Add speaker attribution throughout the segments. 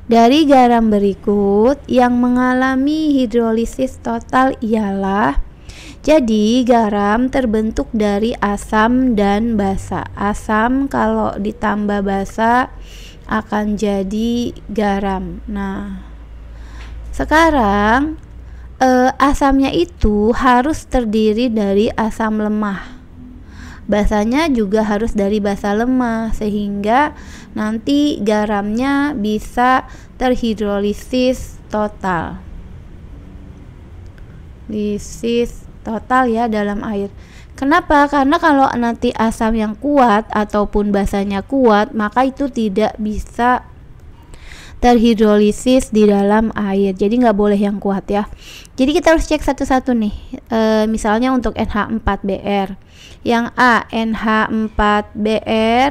Speaker 1: Dari garam berikut yang mengalami hidrolisis total ialah, jadi garam terbentuk dari asam dan basa. Asam kalau ditambah basa akan jadi garam. Nah, sekarang asamnya itu harus terdiri dari asam lemah. Basanya juga harus dari basa lemah, sehingga nanti garamnya bisa terhidrolisis total. Lisis total ya dalam air. Kenapa? Karena kalau nanti asam yang kuat ataupun basanya kuat, maka itu tidak bisa terhidrolisis di dalam air. Jadi nggak boleh yang kuat ya. Jadi kita harus cek satu-satu nih. Misalnya untuk NH4Br. Yang A, NH4Br.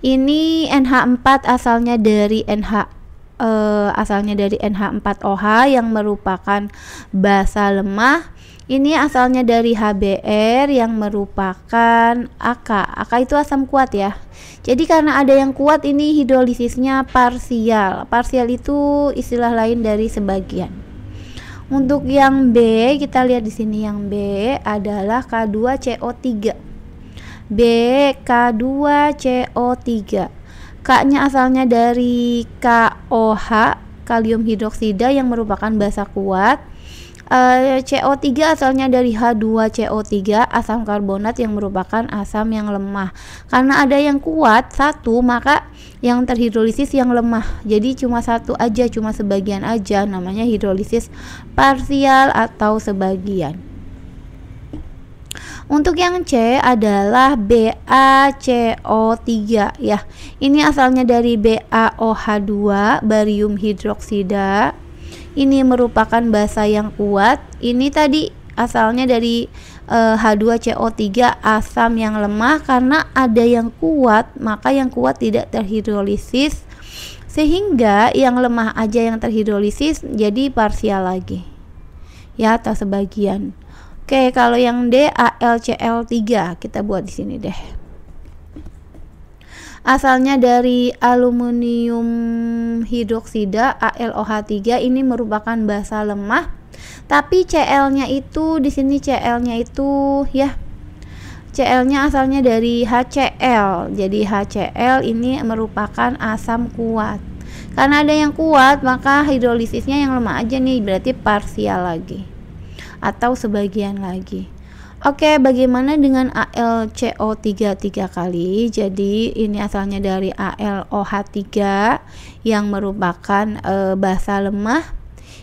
Speaker 1: Ini NH4 asalnya dari NH4OH yang merupakan basa lemah. Ini asalnya dari HBr yang merupakan AK. AK itu asam kuat ya. Jadi karena ada yang kuat, ini hidrolisisnya parsial. Parsial itu istilah lain dari sebagian. Untuk yang B, kita lihat di sini yang B adalah K2CO3. B K2CO3. K-nya asalnya dari KOH, kalium hidroksida yang merupakan basa kuat. CO3 asalnya dari H2CO3, asam karbonat yang merupakan asam yang lemah. Karena ada yang kuat satu, maka yang terhidrolisis yang lemah. Jadi cuma satu aja, cuma sebagian aja, namanya hidrolisis parsial atau sebagian. Untuk yang C adalah BaCO3 ya. Ini asalnya dari BaOH2, barium hidroksida. Ini merupakan basa yang kuat. Ini tadi asalnya dari H2CO3, asam yang lemah. Karena ada yang kuat, maka yang kuat tidak terhidrolisis, sehingga yang lemah aja yang terhidrolisis, jadi parsial lagi ya, atau sebagian. Oke, kalau yang D AlCl3, kita buat di sini deh. Asalnya dari aluminium hidroksida AlOH3, ini merupakan basa lemah. Tapi Cl-nya itu di sini Cl-nya itu ya. Cl-nya asalnya dari HCl. Jadi HCl ini merupakan asam kuat. Karena ada yang kuat, maka hidrolisisnya yang lemah aja nih, berarti parsial lagi atau sebagian lagi. Oke, bagaimana dengan AlCO3 3 kali? Jadi ini asalnya dari AlOH3 yang merupakan basa lemah.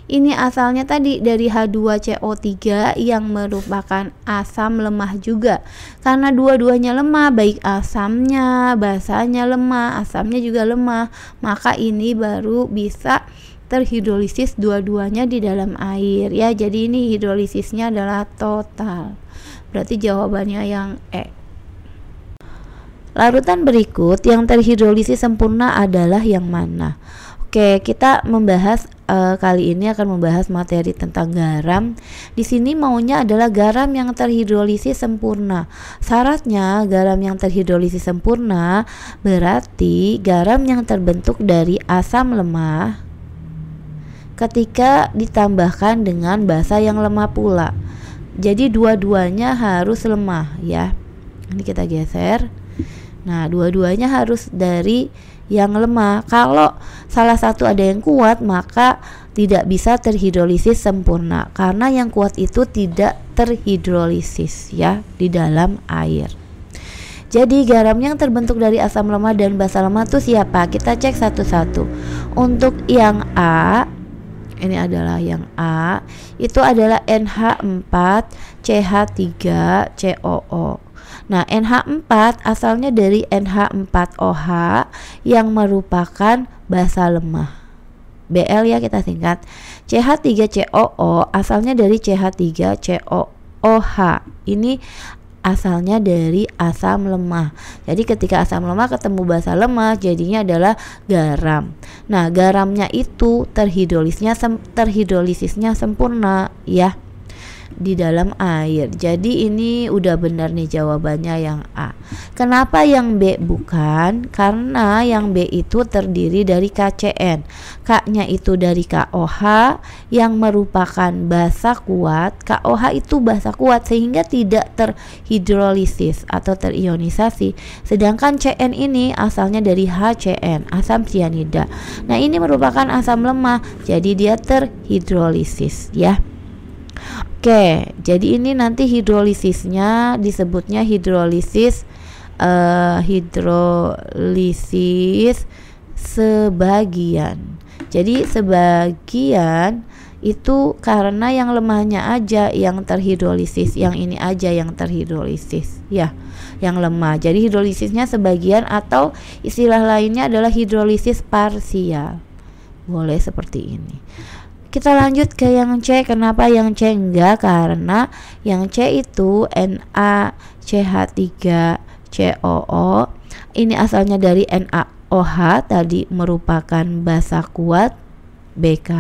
Speaker 1: Ini asalnya tadi dari H2CO3 yang merupakan asam lemah juga. Karena dua-duanya lemah, baik asamnya, basanya lemah, asamnya juga lemah, maka ini baru bisa terhidrolisis dua-duanya di dalam air ya. Jadi ini hidrolisisnya adalah total. Berarti jawabannya yang E. Larutan berikut yang terhidrolisis sempurna adalah yang mana? Oke, kita membahas kali ini akan membahas materi tentang garam. Di sini maunya adalah garam yang terhidrolisis sempurna. Syaratnya garam yang terhidrolisis sempurna berarti garam yang terbentuk dari asam lemah ketika ditambahkan dengan basa yang lemah pula. Jadi dua-duanya harus lemah ya. Ini kita geser. Nah, dua-duanya harus dari yang lemah. Kalau salah satu ada yang kuat, maka tidak bisa terhidrolisis sempurna karena yang kuat itu tidak terhidrolisis ya di dalam air. Jadi garam yang terbentuk dari asam lemah dan basa lemah itu siapa? Kita cek satu-satu. Untuk yang A, ini adalah yang A, itu adalah NH4CH3COO. Nah, NH4 asalnya dari NH4OH yang merupakan basa lemah. Bl ya kita singkat. CH3COO asalnya dari CH3COOH. Ini asalnya dari asam lemah. Jadi ketika asam lemah ketemu basa lemah, jadinya adalah garam. Nah, garamnya itu terhidrolisisnya sempurna ya. di dalam air. Jadi ini udah benar nih jawabannya yang A. Kenapa yang B bukan? Karena yang B itu terdiri dari KCN. K-nya itu dari KOH yang merupakan basa kuat. KOH itu basa kuat sehingga tidak terhidrolisis atau terionisasi. Sedangkan CN ini asalnya dari HCN, asam sianida. Nah, ini merupakan asam lemah, jadi dia terhidrolisis ya. Oke, jadi ini nanti hidrolisisnya disebutnya hidrolisis sebagian. Jadi sebagian itu karena yang lemahnya aja yang terhidrolisis, yang ini aja yang terhidrolisis ya, yang lemah. Jadi hidrolisisnya sebagian atau istilah lainnya adalah hidrolisis parsial. Boleh seperti ini. Kita lanjut ke yang C. Kenapa yang C enggak? Karena yang C itu NaCH3COO. Ini asalnya dari NaOH, tadi merupakan basa kuat BK.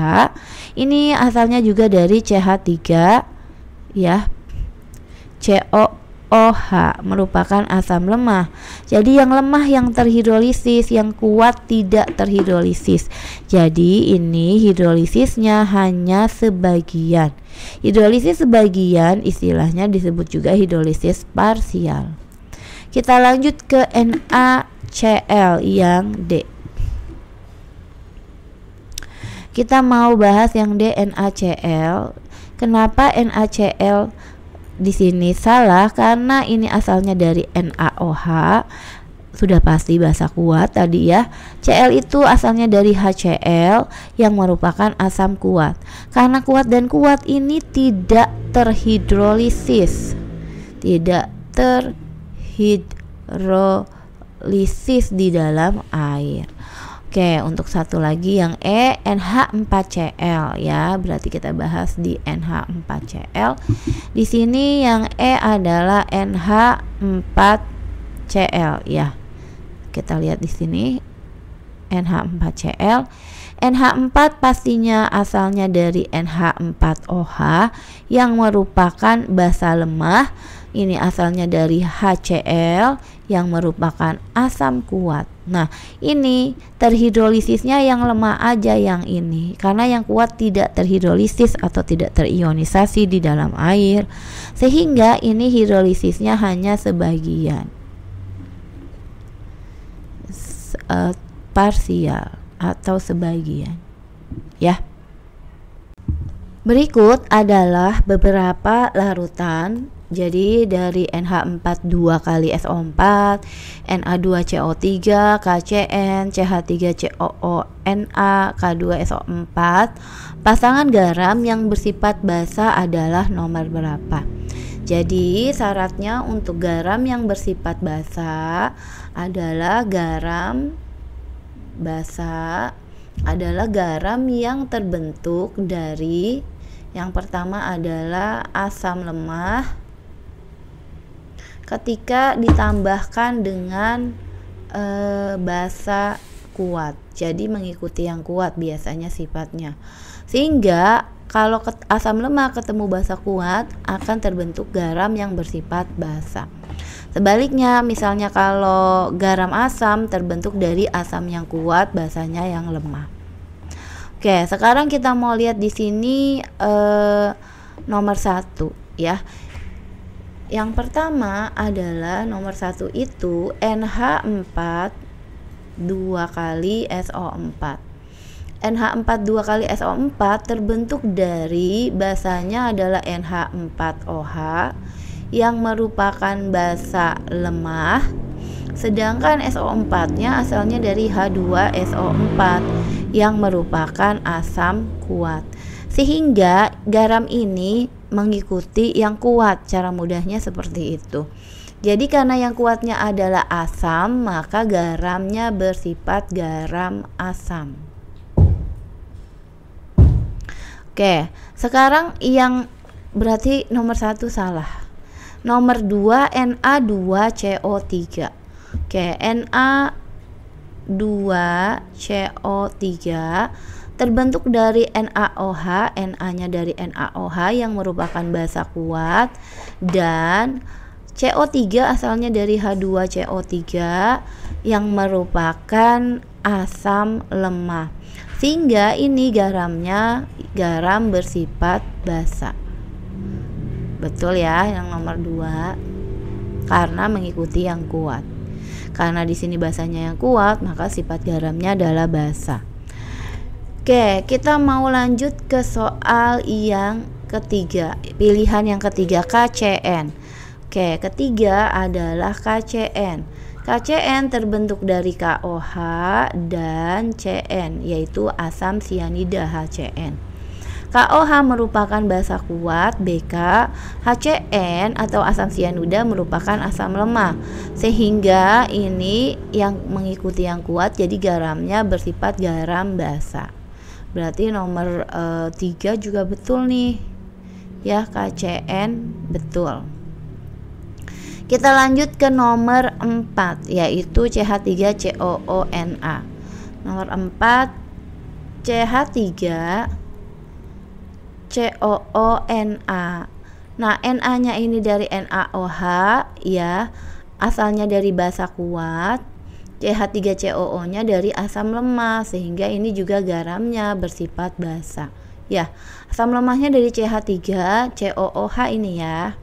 Speaker 1: Ini asalnya juga dari CH3 ya. COOH merupakan asam lemah. Jadi yang lemah yang terhidrolisis, yang kuat tidak terhidrolisis. Jadi ini hidrolisisnya hanya sebagian. Hidrolisis sebagian istilahnya disebut juga hidrolisis parsial. Kita lanjut ke NaCl yang D. Kita mau bahas yang D, NaCl. Kenapa NaCl di sini salah? Karena ini asalnya dari NaOH. Sudah pasti basa kuat tadi ya. Cl itu asalnya dari HCl yang merupakan asam kuat. Karena kuat dan kuat ini tidak terhidrolisis. Tidak terhidrolisis di dalam air. Oke, untuk satu lagi yang E, NH4Cl ya. Berarti kita bahas di NH4Cl. Di sini yang E adalah NH4Cl ya. Kita lihat di sini NH4Cl. NH4 pastinya asalnya dari NH4OH yang merupakan basa lemah. Ini asalnya dari HCl yang merupakan asam kuat. Nah, ini terhidrolisisnya yang lemah aja yang ini, karena yang kuat tidak terhidrolisis atau tidak terionisasi di dalam air, sehingga ini hidrolisisnya hanya sebagian parsial atau sebagian ya. Berikut adalah beberapa larutan. Jadi dari NH4 2 kali SO4, Na2CO3, KCN, CH3COO, Na, K2SO4. Pasangan garam yang bersifat basa adalah nomor berapa? Jadi syaratnya untuk garam yang bersifat basa adalah garam basa adalah garam yang terbentuk dari, yang pertama adalah asam lemah ketika ditambahkan dengan basa kuat. Jadi mengikuti yang kuat biasanya sifatnya. Sehingga kalau asam lemah ketemu basa kuat akan terbentuk garam yang bersifat basa. Sebaliknya, misalnya kalau garam asam terbentuk dari asam yang kuat, basanya yang lemah. Oke, sekarang kita mau lihat di sini nomor 1 ya. Yang pertama adalah nomor 1 itu NH4 2 kali SO4. NH4 2 kali SO4 terbentuk dari basanya adalah NH4OH yang merupakan basa lemah, sedangkan SO4-nya asalnya dari H2SO4 yang merupakan asam kuat. Sehingga garam ini mengikuti yang kuat, cara mudahnya seperti itu. Jadi karena yang kuatnya adalah asam, maka garamnya bersifat garam asam. Oke, sekarang yang berarti nomor 1 salah. Nomor 2 Na2CO3. Oke, Na2CO3 terbentuk dari NaOH, Na-nya dari NaOH yang merupakan basa kuat, dan CO3 asalnya dari H2CO3 yang merupakan asam lemah. Sehingga ini garamnya garam bersifat basa. Betul ya yang nomor 2, karena mengikuti yang kuat. Karena di sini basanya yang kuat, maka sifat garamnya adalah basa. Oke, kita mau lanjut ke soal yang ketiga. Pilihan yang ketiga, KCN. Oke, ketiga adalah KCN. KCN terbentuk dari KOH dan CN, yaitu asam sianida HCN. KOH merupakan basa kuat BK, HCN atau asam sianida merupakan asam lemah. Sehingga ini yang mengikuti yang kuat, jadi garamnya bersifat garam basa. Berarti nomor 3 juga betul nih. Ya, KCN betul. Kita lanjut ke nomor 4, yaitu CH3COONA. Nomor 4, CH3COONA. Nah, Na-nya ini dari NaOH ya, asalnya dari basa kuat. CH3COO-nya dari asam lemah, sehingga ini juga garamnya bersifat basa. Ya, asam lemahnya dari CH3COOH ini ya.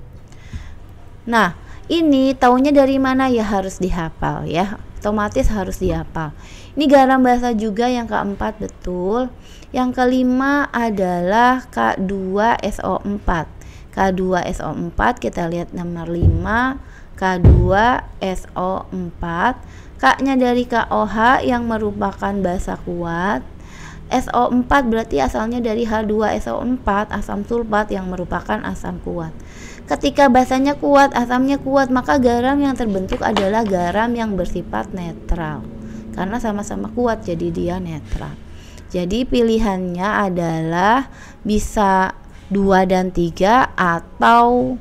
Speaker 1: Nah, ini taunya dari mana ya, harus dihafal ya, otomatis harus dihafal. Ini garam basa juga yang keempat, betul. Yang kelima adalah K2SO4. K2SO4 kita lihat nomor 5, K2SO4. K-nya dari KOH yang merupakan basa kuat. SO4 berarti asalnya dari H2SO4, asam sulfat yang merupakan asam kuat. Ketika basanya kuat, asamnya kuat, maka garam yang terbentuk adalah garam yang bersifat netral. Karena sama-sama kuat, jadi dia netral. Jadi pilihannya adalah bisa 2 dan 3 atau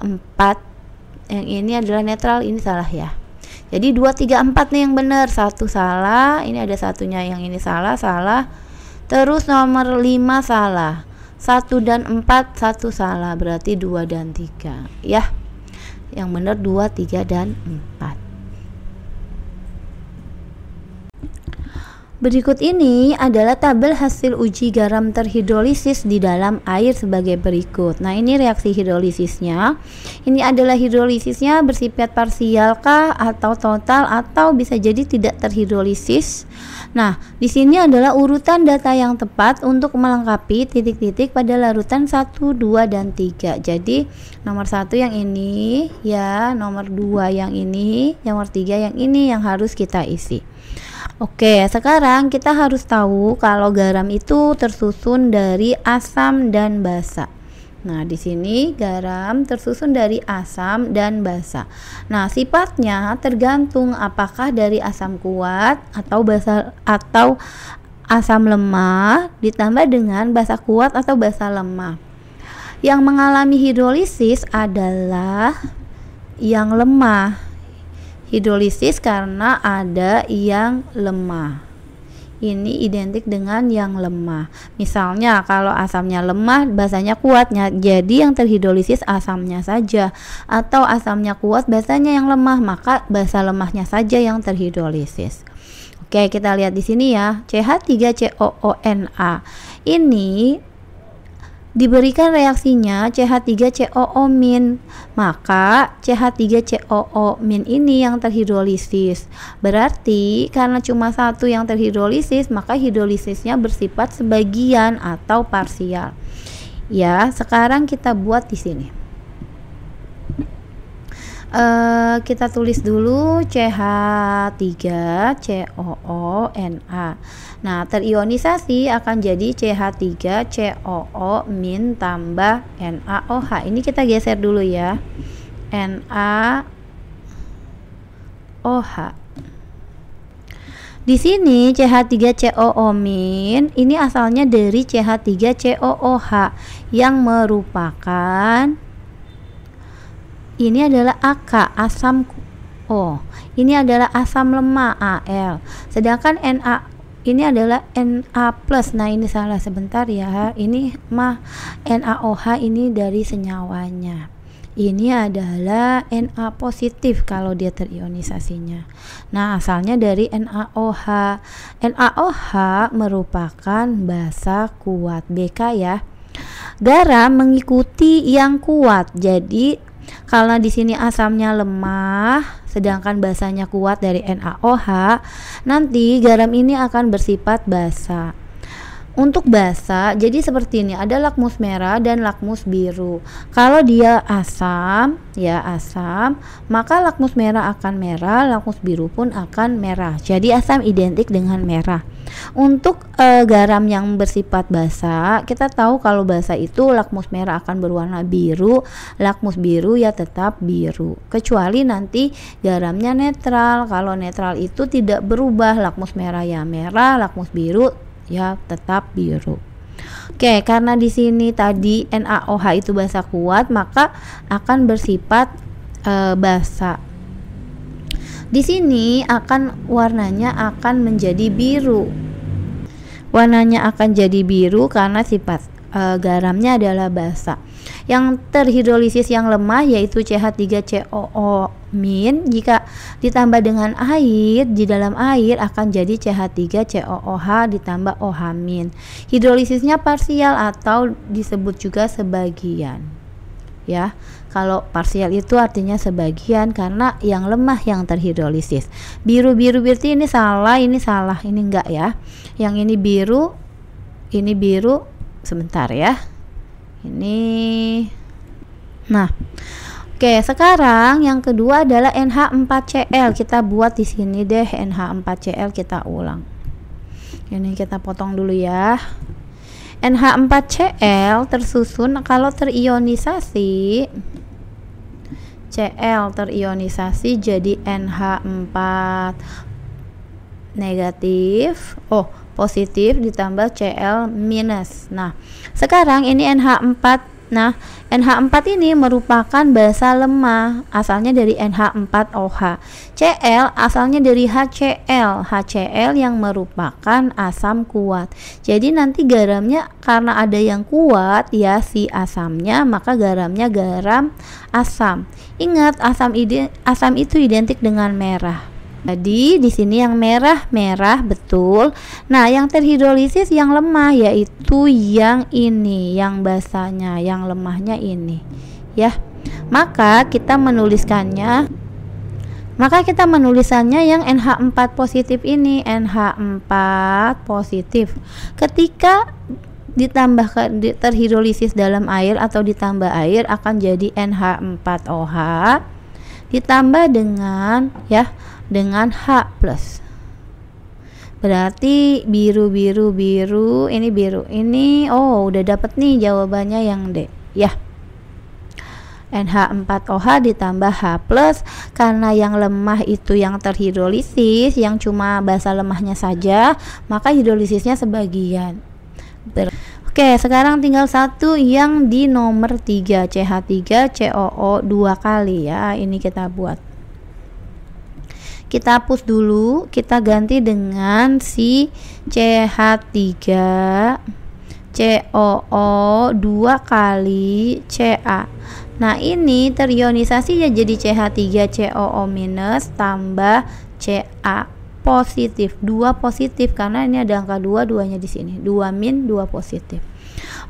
Speaker 1: 4. Yang ini adalah netral, ini salah ya. Jadi 2, 3, 4 nih yang benar. 1 salah, ini ada satunya yang ini salah. Terus nomor 5 salah. 1 dan 4, 1 salah, berarti 2 dan 3 ya. Yang benar 2, 3, dan 4. Berikut ini adalah tabel hasil uji garam terhidrolisis di dalam air sebagai berikut. Nah, ini reaksi hidrolisisnya. Ini adalah hidrolisisnya bersifat parsial kah atau total, atau bisa jadi tidak terhidrolisis. Nah, di sini adalah urutan data yang tepat untuk melengkapi titik-titik pada larutan 1, 2, dan 3. Jadi, nomor 1 yang ini ya, nomor 2 yang ini, nomor 3 yang ini yang harus kita isi. Oke, sekarang kita harus tahu kalau garam itu tersusun dari asam dan basa. Nah, di sini garam tersusun dari asam dan basa. Nah, sifatnya tergantung apakah dari asam kuat atau basa atau asam lemah ditambah dengan basa kuat atau basa lemah. Yang mengalami hidrolisis adalah yang lemah. Hidrolisis karena ada yang lemah. Ini identik dengan yang lemah. Misalnya kalau asamnya lemah, basanya kuatnya, jadi yang terhidrolisis asamnya saja. Atau asamnya kuat, basanya yang lemah, maka basa lemahnya saja yang terhidrolisis. Oke, kita lihat di sini ya. CH3COONA. Ini diberikan reaksinya CH3COO-, maka CH3COO- ini yang terhidrolisis. Berarti karena cuma satu yang terhidrolisis, maka hidrolisisnya bersifat sebagian atau parsial. Ya, sekarang kita buat di sini. Kita tulis dulu CH3COONA. Nah, terionisasi akan jadi CH3COO- tambah NaOH. Ini kita geser dulu ya. NaOH. Di sini CH3COO- ini asalnya dari CH3COOH yang merupakan, ini adalah AK, asam O. Ini adalah asam lemah, Al. Sedangkan Na ini adalah Na+. Nah, ini salah sebentar ya. Ini mah NaOH ini dari senyawanya. Ini adalah Na positif kalau dia terionisasinya. Nah, asalnya dari NaOH. NaOH merupakan basa kuat BK ya. Garam mengikuti yang kuat. Jadi karena di sini asamnya lemah, sedangkan basanya kuat dari NaOH, nanti garam ini akan bersifat basa. Untuk basa, jadi seperti ini, ada lakmus merah dan lakmus biru. Kalau dia asam, ya asam, maka lakmus merah akan merah, lakmus biru pun akan merah. Jadi asam identik dengan merah. Untuk garam yang bersifat basa, kita tahu kalau basa itu lakmus merah akan berwarna biru, lakmus biru ya tetap biru. Kecuali nanti garamnya netral. Kalau netral itu tidak berubah, lakmus merah ya merah, lakmus biru ya tetap biru. Oke, karena di sini tadi NaOH itu basa kuat, maka akan bersifat basa. Di sini akan warnanya akan menjadi biru. Warnanya akan jadi biru karena sifat garamnya adalah basa. Yang terhidrolisis yang lemah yaitu CH3COO- jika ditambah dengan air, di dalam air akan jadi CH3COOH ditambah OH-. Hidrolisisnya parsial atau disebut juga sebagian. Ya, kalau parsial itu artinya sebagian karena yang lemah yang terhidrolisis. Biru-biru berarti ini salah, ini enggak ya. Yang ini biru, sebentar ya. Ini. Nah, oke, sekarang yang kedua adalah NH4Cl. Kita buat di sini deh NH4Cl, kita ulang. Ini kita potong dulu ya. NH4Cl tersusun kalau terionisasi Cl terionisasi jadi NH4 negatif, positif ditambah Cl minus. Nah, sekarang ini NH4. Nah, NH4 ini merupakan basa lemah, asalnya dari NH4OH. Cl asalnya dari HCl. HCl yang merupakan asam kuat. Jadi nanti garamnya karena ada yang kuat ya si asamnya, maka garamnya garam asam. Ingat, asam itu identik dengan merah. Jadi di sini yang merah betul. Nah, yang terhidrolisis yang lemah yaitu yang ini, yang basanya, yang lemahnya ini. Ya. Maka kita menulisannya yang NH4 positif ini, NH4 positif. Ketika ditambahkan terhidrolisis dalam air atau ditambah air akan jadi NH4OH ditambah dengan dengan H+. Berarti biru, ini biru. Ini udah dapet nih jawabannya yang D ya. NH4OH ditambah H+ karena yang lemah itu yang terhidrolisis, yang cuma basa lemahnya saja, maka hidrolisisnya sebagian. Oke, sekarang tinggal satu yang di nomor 3, CH3COO 2 kali ya. Ini kita buat. Kita hapus dulu, kita ganti dengan si CH3COO 2 kali Ca. Nah, ini terionisasi ya jadi CH3COO minus tambah Ca positif, 2 positif karena ini ada angka 2, 2-nya di sini. 2 min, 2 positif.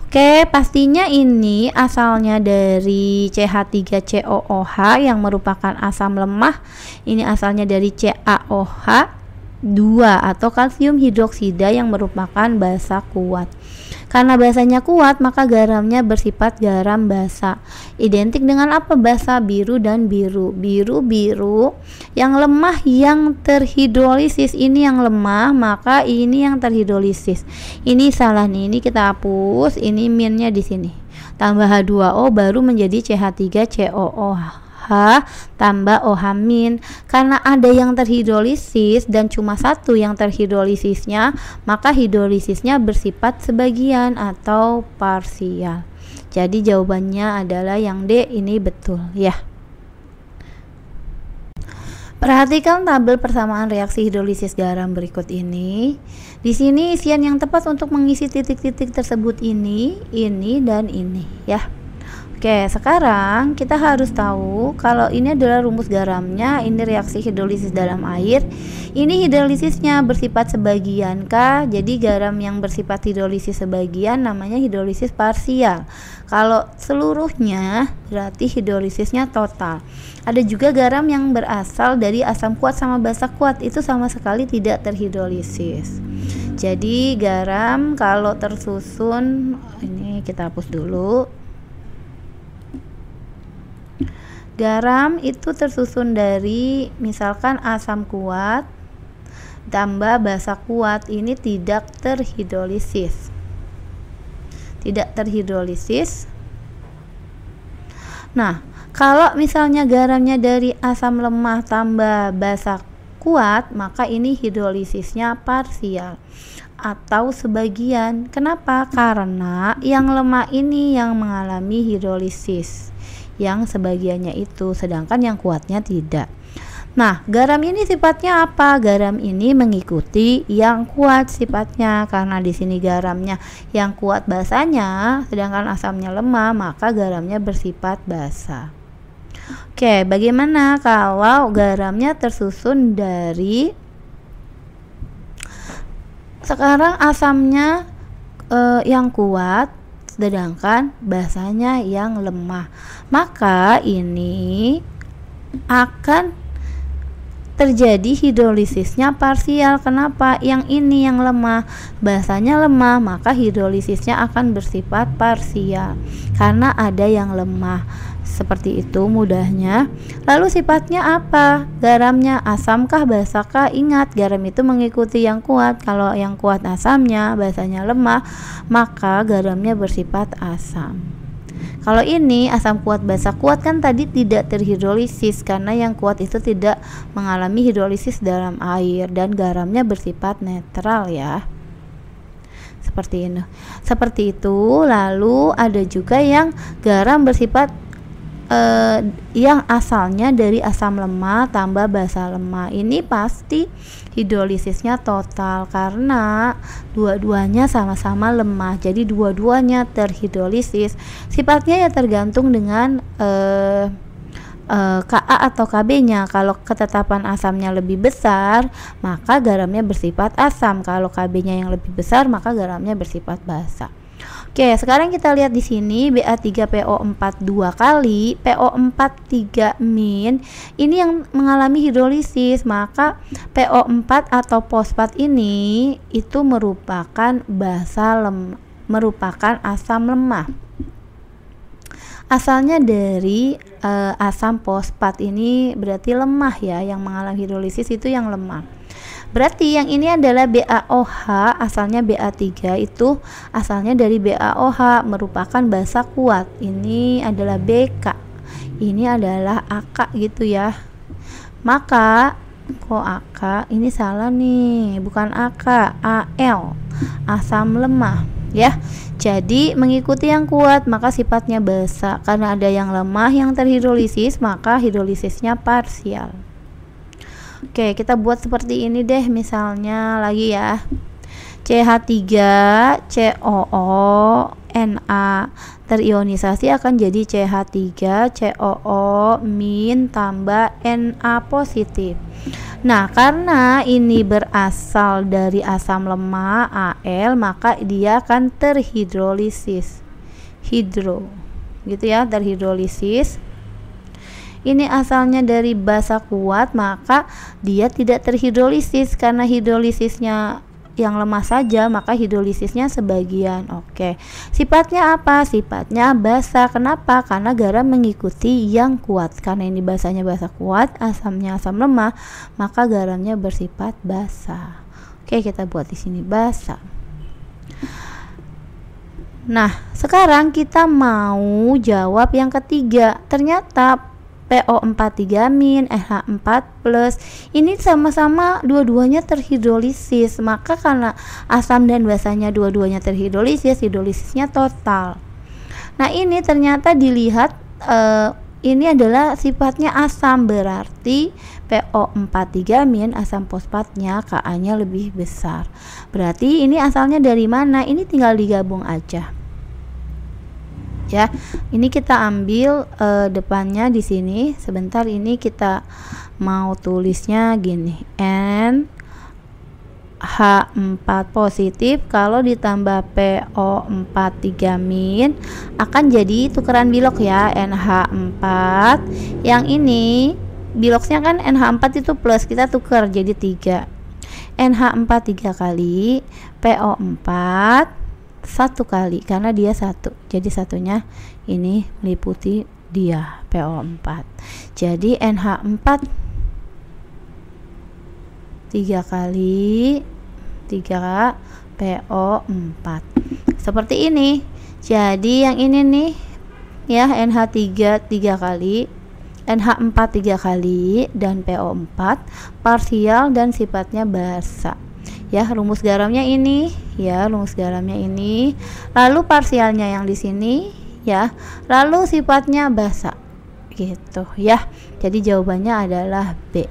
Speaker 1: Oke, pastinya ini asalnya dari CH3COOH yang merupakan asam lemah. Ini asalnya dari CaOH 2 atau kalsium hidroksida yang merupakan basa kuat. Karena basanya kuat, maka garamnya bersifat garam basa. Identik dengan apa? Basa biru dan biru. Biru yang lemah yang terhidrolisis, ini yang lemah, maka ini yang terhidrolisis. Ini salah nih, ini kita hapus, ini minnya di sini. Tambah H2O baru menjadi CH3COOH tambah OH-. Karena ada yang terhidrolisis dan cuma satu yang terhidrolisisnya, maka hidrolisisnya bersifat sebagian atau parsial. Jadi jawabannya adalah yang D, ini betul ya. Perhatikan tabel persamaan reaksi hidrolisis garam berikut ini. Di Di sini isian yang tepat untuk mengisi titik-titik tersebut ini, dan ini ya. Oke, sekarang kita harus tahu kalau ini adalah rumus garamnya, ini reaksi hidrolisis dalam air. Ini hidrolisisnya bersifat sebagian kah? Jadi garam yang bersifat hidrolisis sebagian namanya hidrolisis parsial. Kalau seluruhnya berarti hidrolisisnya total. Ada juga garam yang berasal dari asam kuat sama basa kuat, itu sama sekali tidak terhidrolisis. Jadi garam kalau tersusun, ini kita hapus dulu. Garam itu tersusun dari misalkan asam kuat tambah basa kuat, ini tidak terhidrolisis. Tidak terhidrolisis. Nah, kalau misalnya garamnya dari asam lemah tambah basa kuat, maka ini hidrolisisnya parsial atau sebagian. Kenapa? Karena yang lemah ini yang mengalami hidrolisis, yang sebagiannya itu, sedangkan yang kuatnya tidak. Nah, garam ini sifatnya apa? Garam ini mengikuti yang kuat sifatnya, karena di sini garamnya yang kuat basanya, sedangkan asamnya lemah, maka garamnya bersifat basa. Oke, bagaimana kalau garamnya tersusun dari, sekarang asamnya yang kuat, sedangkan basanya yang lemah, maka ini akan terjadi hidrolisisnya parsial. Kenapa? Yang ini yang lemah, basanya lemah, maka hidrolisisnya akan bersifat parsial karena ada yang lemah. Seperti itu mudahnya. Lalu sifatnya apa? Garamnya asamkah basakah? Ingat, garam itu mengikuti yang kuat. Kalau yang kuat asamnya, basanya lemah, maka garamnya bersifat asam. Kalau ini asam kuat basa kuat kan tadi tidak terhidrolisis, karena yang kuat itu tidak mengalami hidrolisis dalam air dan garamnya bersifat netral ya. Seperti itu. Lalu ada juga yang garam bersifat yang asalnya dari asam lemah tambah basa lemah. Ini pasti hidrolisisnya total karena dua-duanya sama-sama lemah, jadi dua-duanya terhidrolisis. Sifatnya ya tergantung dengan Ka atau Kb-nya. Kalau ketetapan asamnya lebih besar, maka garamnya bersifat asam. Kalau Kb-nya yang lebih besar, maka garamnya bersifat basa. Oke, sekarang kita lihat di sini Ba3PO4 2 kali, PO4 3- ini yang mengalami hidrolisis, maka PO4 atau fosfat ini itu merupakan merupakan asam lemah. Asalnya dari asam fosfat, ini berarti lemah ya, yang mengalami hidrolisis itu yang lemah. Berarti yang ini adalah BaOH, asalnya Ba3 itu asalnya dari BaOH, merupakan basa kuat. Ini adalah Bk, ini adalah Ak gitu ya. Maka kok Ak, ini salah nih, bukan Ak, Al, asam lemah ya. Jadi mengikuti yang kuat, maka sifatnya basa. Karena ada yang lemah yang terhidrolisis, maka hidrolisisnya parsial. Oke, kita buat seperti ini deh, misalnya lagi ya. CH3COO Na terionisasi akan jadi CH3COO- tambah Na positif. Nah, karena ini berasal dari asam lemah Al, maka dia akan terhidrolisis. Gitu ya, terhidrolisis. Ini asalnya dari basa kuat, maka dia tidak terhidrolisis karena hidrolisisnya yang lemah saja, maka hidrolisisnya sebagian. Oke, sifatnya apa? Sifatnya basa. Kenapa? Karena garam mengikuti yang kuat. Karena ini basanya basa kuat, asamnya asam lemah, maka garamnya bersifat basa. Oke, kita buat di sini basa. Nah, sekarang kita mau jawab yang ketiga. Ternyata PO4 3- LH4+, ini sama-sama dua-duanya terhidrolisis, maka karena asam dan basanya dua-duanya terhidrolisis, hidrolisisnya total. Nah, ini ternyata dilihat ini adalah sifatnya asam, berarti PO43- asam fosfatnya Ka-nya lebih besar. Berarti ini asalnya dari mana? Ini tinggal digabung aja. Ya, ini kita ambil depannya di sini. Sebentar, ini kita mau tulisnya gini. NH4 positif kalau ditambah PO43- akan jadi tukeran bilok ya, NH4. Yang ini biloknya kan NH4 itu plus, kita tuker jadi 3. NH4 3 kali, PO4 1 kali karena dia 1. Jadi satunya ini meliputi dia PO4. Jadi NH4 3 kali 3 PO4. Seperti ini. Jadi yang ini nih ya, NH3 3 kali, NH4 3 kali, dan PO4 parsial dan sifatnya basa. Ya, rumus garamnya ini ya, rumus garamnya ini, lalu parsialnya yang di sini ya, lalu sifatnya basa gitu ya. Jadi jawabannya adalah B.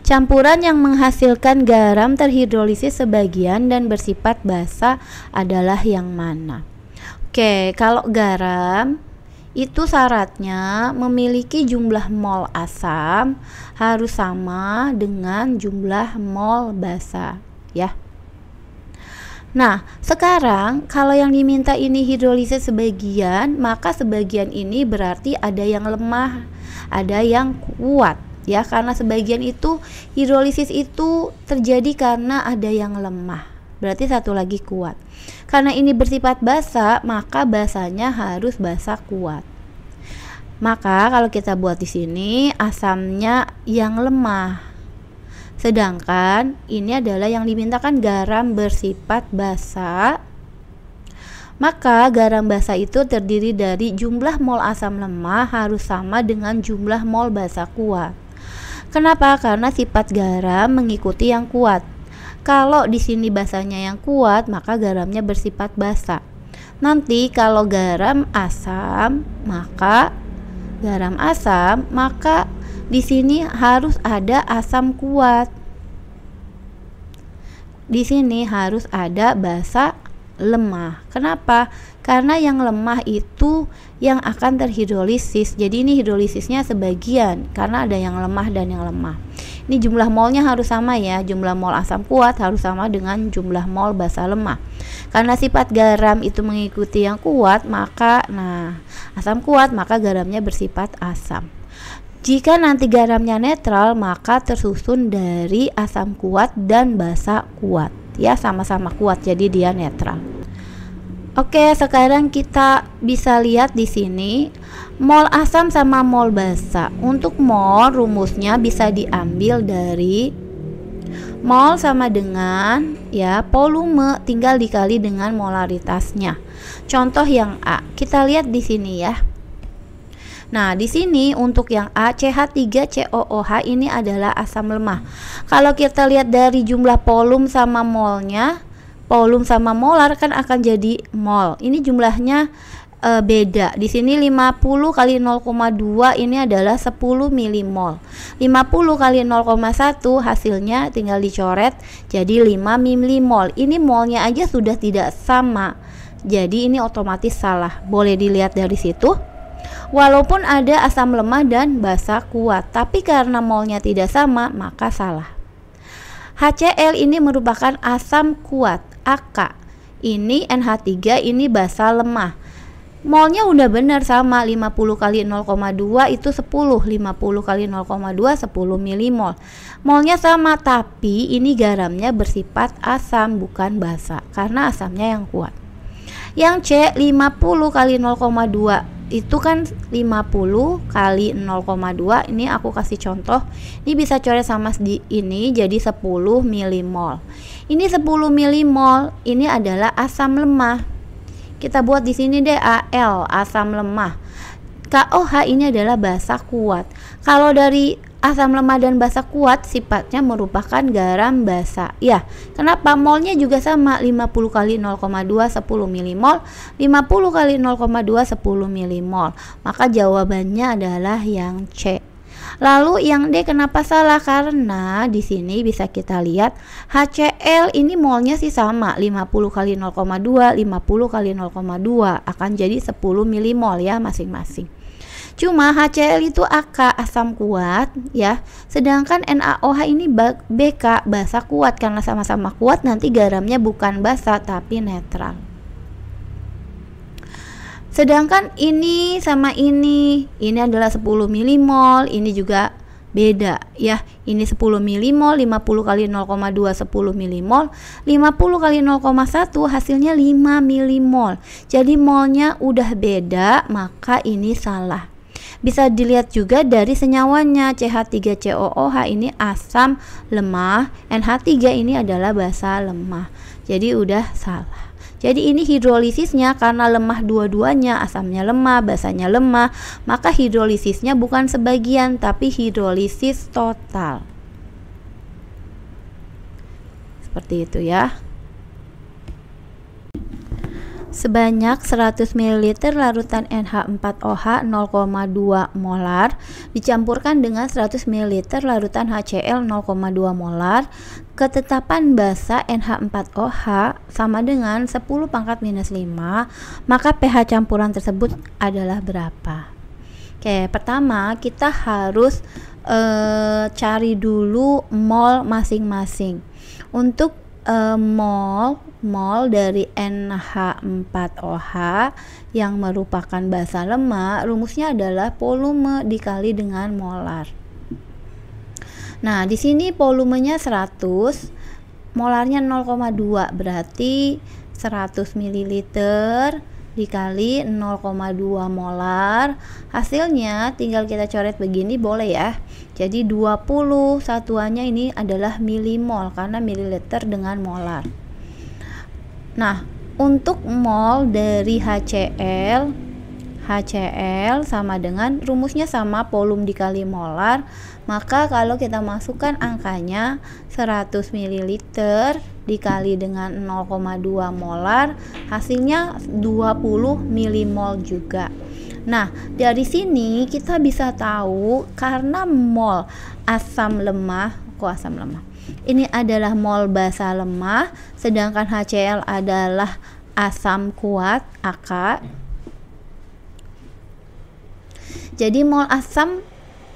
Speaker 1: Campuran yang menghasilkan garam terhidrolisis sebagian dan bersifat basa adalah yang mana? Oke, kalau garam itu syaratnya memiliki jumlah mol asam harus sama dengan jumlah mol basa ya. Nah, sekarang kalau yang diminta ini hidrolisis sebagian, maka sebagian ini berarti ada yang lemah, ada yang kuat ya, karena sebagian itu hidrolisis itu terjadi karena ada yang lemah. Berarti satu lagi kuat. Karena ini bersifat basa, maka basanya harus basa kuat. Maka kalau kita buat di sini asamnya yang lemah. Sedangkan ini adalah yang dimintakan garam bersifat basa. Maka garam basa itu terdiri dari jumlah mol asam lemah harus sama dengan jumlah mol basa kuat. Kenapa? Karena sifat garam mengikuti yang kuat. Kalau di sini basanya yang kuat, maka garamnya bersifat basa. Nanti kalau garam asam, maka di sini harus ada asam kuat. Di sini harus ada basa lemah. Kenapa? Karena yang lemah itu yang akan terhidrolisis. Jadi ini hidrolisisnya sebagian karena ada yang lemah dan yang lemah. Ini jumlah molnya harus sama ya, jumlah mol asam kuat harus sama dengan jumlah mol basa lemah. Karena sifat garam itu mengikuti yang kuat, maka asam kuat, maka garamnya bersifat asam. Jika nanti garamnya netral, maka tersusun dari asam kuat dan basa kuat. Ya, sama-sama kuat, jadi dia netral. Oke, sekarang kita bisa lihat di sini mol asam sama mol basa. Untuk mol rumusnya bisa diambil dari mol sama dengan ya volume tinggal dikali dengan molaritasnya. Contoh yang A, kita lihat di sini ya. Nah, di sini untuk yang A, CH3COOH ini adalah asam lemah. Kalau kita lihat dari jumlah volume sama molnya, volume sama molar kan akan jadi mol. Ini jumlahnya beda. Di sini 50 kali 0,2 ini adalah 10 milimol. 50 kali 0,1 hasilnya tinggal dicoret jadi 5 milimol. Ini molnya aja sudah tidak sama. Jadi ini otomatis salah. Boleh dilihat dari situ. Walaupun ada asam lemah dan basa kuat, tapi karena molnya tidak sama, maka salah. HCl ini merupakan asam kuat, AK. Ini NH3, ini basa lemah. Molnya udah benar sama, 50 kali 0,2 itu 10, 50 kali 0,2 10 milimol. Molnya sama, tapi ini garamnya bersifat asam bukan basa karena asamnya yang kuat. Yang C, 50 kali 0,2 itu kan 50 kali 0,2, ini aku kasih contoh. Ini bisa coret sama di ini jadi 10 milimol. Ini 10 milimol, ini adalah asam lemah. Kita buat di sini deh Al, asam lemah. KOH ini adalah basa kuat. Kalau dari asam lemah dan basa kuat sifatnya merupakan garam basa. Ya, kenapa? Molnya juga sama, 50 kali 0,2 10 milimol, 50 kali 0,2 10 milimol. Maka jawabannya adalah yang C. Lalu yang D kenapa salah? Karena di sini bisa kita lihat HCl ini molnya sih sama, 50 kali 0,2, 50 kali 0,2 akan jadi 10 milimol ya masing-masing. Cuma HCl itu AK, asam kuat ya, sedangkan NaOH ini BK, basa kuat. Karena sama-sama kuat nanti garamnya bukan basa tapi netral. Sedangkan ini sama ini adalah 10 milimol, ini juga beda ya. Ini 10 milimol, 50 kali 0,2 10 milimol, 50 kali 0,1 hasilnya 5 milimol. Jadi molnya udah beda, maka ini salah. Bisa dilihat juga dari senyawanya, CH3COOH ini asam lemah, NH3 ini adalah basa lemah. Jadi udah salah. Jadi ini hidrolisisnya karena lemah dua-duanya, asamnya lemah, basanya lemah, maka hidrolisisnya bukan sebagian tapi hidrolisis total. Seperti itu ya. Sebanyak 100 ml larutan NH4OH 0,2 molar dicampurkan dengan 100 ml larutan HCl 0,2 molar. Ketetapan basa NH4OH sama dengan 10 pangkat minus 5, maka pH campuran tersebut adalah berapa? Oke, pertama kita harus cari dulu mol masing-masing. Untuk mol dari NH4OH yang merupakan basa lemah, rumusnya adalah volume dikali dengan molar. Nah, di sini volumenya 100, molarnya 0,2, berarti 100 ml dikali 0,2 molar. Hasilnya tinggal kita coret begini boleh ya. Jadi 20 satuannya ini adalah milimol karena mililiter dengan molar. Nah, untuk mol dari HCl sama dengan rumusnya sama, volume dikali molar. Maka kalau kita masukkan angkanya 100 ml dikali dengan 0,2 molar, hasilnya 20 milimol juga. Nah, dari sini kita bisa tahu karena mol asam lemah, ini adalah mol basa lemah, sedangkan HCl adalah asam kuat, AK. Jadi mol asam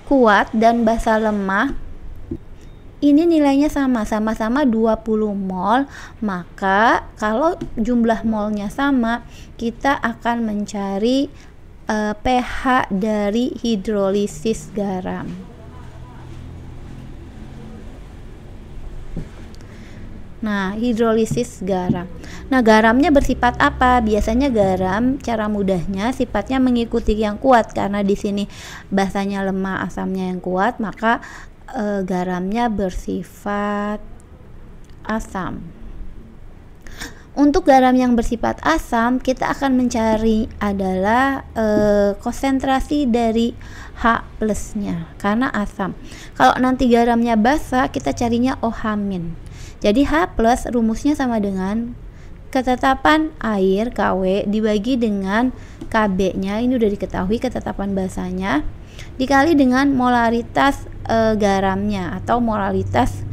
Speaker 1: kuat dan basa lemah ini nilainya sama-sama 20 mol. Maka kalau jumlah molnya sama, kita akan mencari pH dari hidrolisis garam. Nah, hidrolisis garam. Nah, garamnya bersifat apa? Biasanya garam cara mudahnya sifatnya mengikuti yang kuat, karena di sini basanya lemah, asamnya yang kuat, maka garamnya bersifat asam. Untuk garam yang bersifat asam, kita akan mencari adalah konsentrasi dari H plusnya karena asam. Kalau nanti garamnya basa, kita carinya OH-. Jadi H plus rumusnya sama dengan ketetapan air KW dibagi dengan KB-nya, ini udah diketahui ketetapan basanya, dikali dengan molaritas garamnya atau molaritas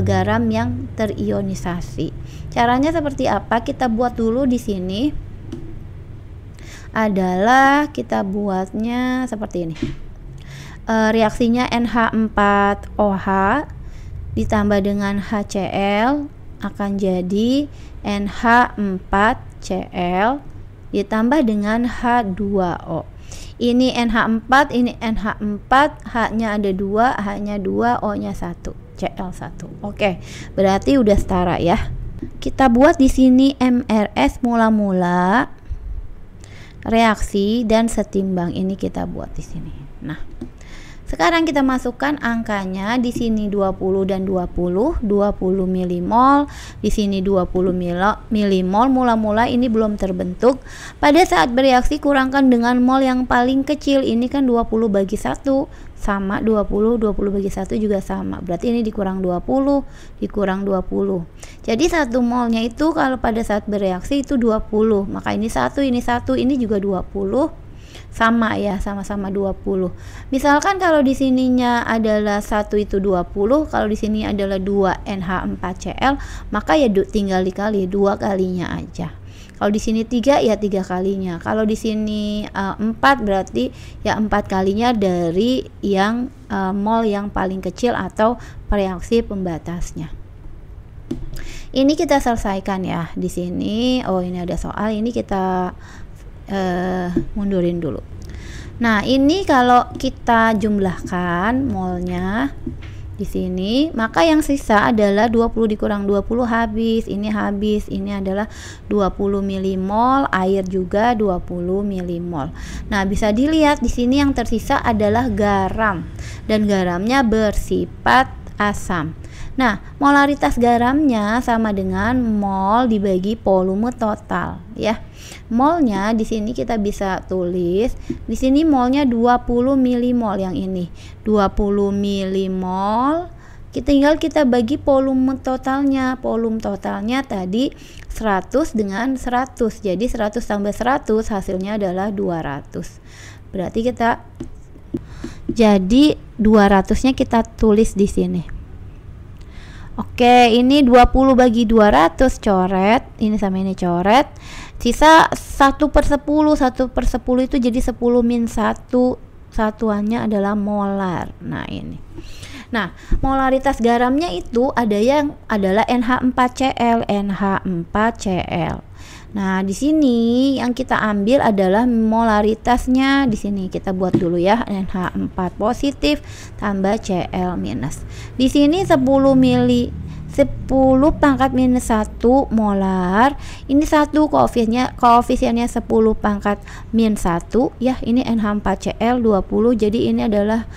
Speaker 1: garam yang terionisasi. Caranya seperti apa? Kita buat dulu di sini. Adalah kita buatnya seperti ini. Reaksinya NH4OH ditambah dengan HCl akan jadi NH4Cl ditambah dengan H2O. Ini NH4, ini NH4, H-nya ada 2, H-nya 2, O-nya 1, Cl1. Oke, berarti udah setara ya. Kita buat di sini MRS mula-mula reaksi dan setimbang, ini kita buat di sini. Nah, sekarang kita masukkan angkanya di sini 20 dan 20 milimol, di sini 20 milimol. Mula-mula ini belum terbentuk. Pada saat bereaksi kurangkan dengan mol yang paling kecil. Ini kan 20 bagi 1 sama 20 bagi 1 juga sama. Berarti ini dikurang 20 dikurang 20. Jadi 1 molnya itu kalau pada saat bereaksi itu 20. Maka ini 1, ini 1, ini juga 20. sama ya, sama-sama 20. Misalkan kalau di sininya adalah 1 itu 20, kalau di sini adalah 2 NH4Cl, maka ya tinggal dikali 2 kalinya aja. Kalau di sini 3 ya 3 kalinya. Kalau di sini 4 berarti ya 4 kalinya dari yang mol yang paling kecil atau reaksi pembatasnya. Ini kita selesaikan ya di sini. Oh, ini ada soal, ini kita mundurin dulu. Nah, ini kalau kita jumlahkan molnya di sini, maka yang sisa adalah 20 dikurang 20 habis. Ini habis. Ini adalah 20 milimol, air juga 20 milimol. Nah, bisa dilihat di sini yang tersisa adalah garam dan garamnya bersifat asam. Nah, molaritas garamnya sama dengan mol dibagi volume total ya. Molnya di sini kita bisa tulis, di sini molnya 20 milimol, yang ini 20 milimol. Tinggal kita bagi volume totalnya. Volume totalnya tadi 100 dengan 100. Jadi 100 tambah 100 hasilnya adalah 200. Berarti kita jadi 200-nya kita tulis di sini. Oke, ini 20 bagi 200 coret, ini sama ini coret. Sisa 1/10, 1/10 itu jadi 10 min 1, satuannya adalah molar. Nah, ini. Nah, molaritas garamnya itu ada yang adalah NH4Cl, NH4Cl. Nah, di sini yang kita ambil adalah molaritasnya. Di sini kita buat dulu ya, NH4 positif tambah Cl minus. Di sini 10 pangkat minus 1 molar. Ini 1 koefisiennya 10 pangkat min 1 ya. Ini NH4Cl 20. Jadi ini adalah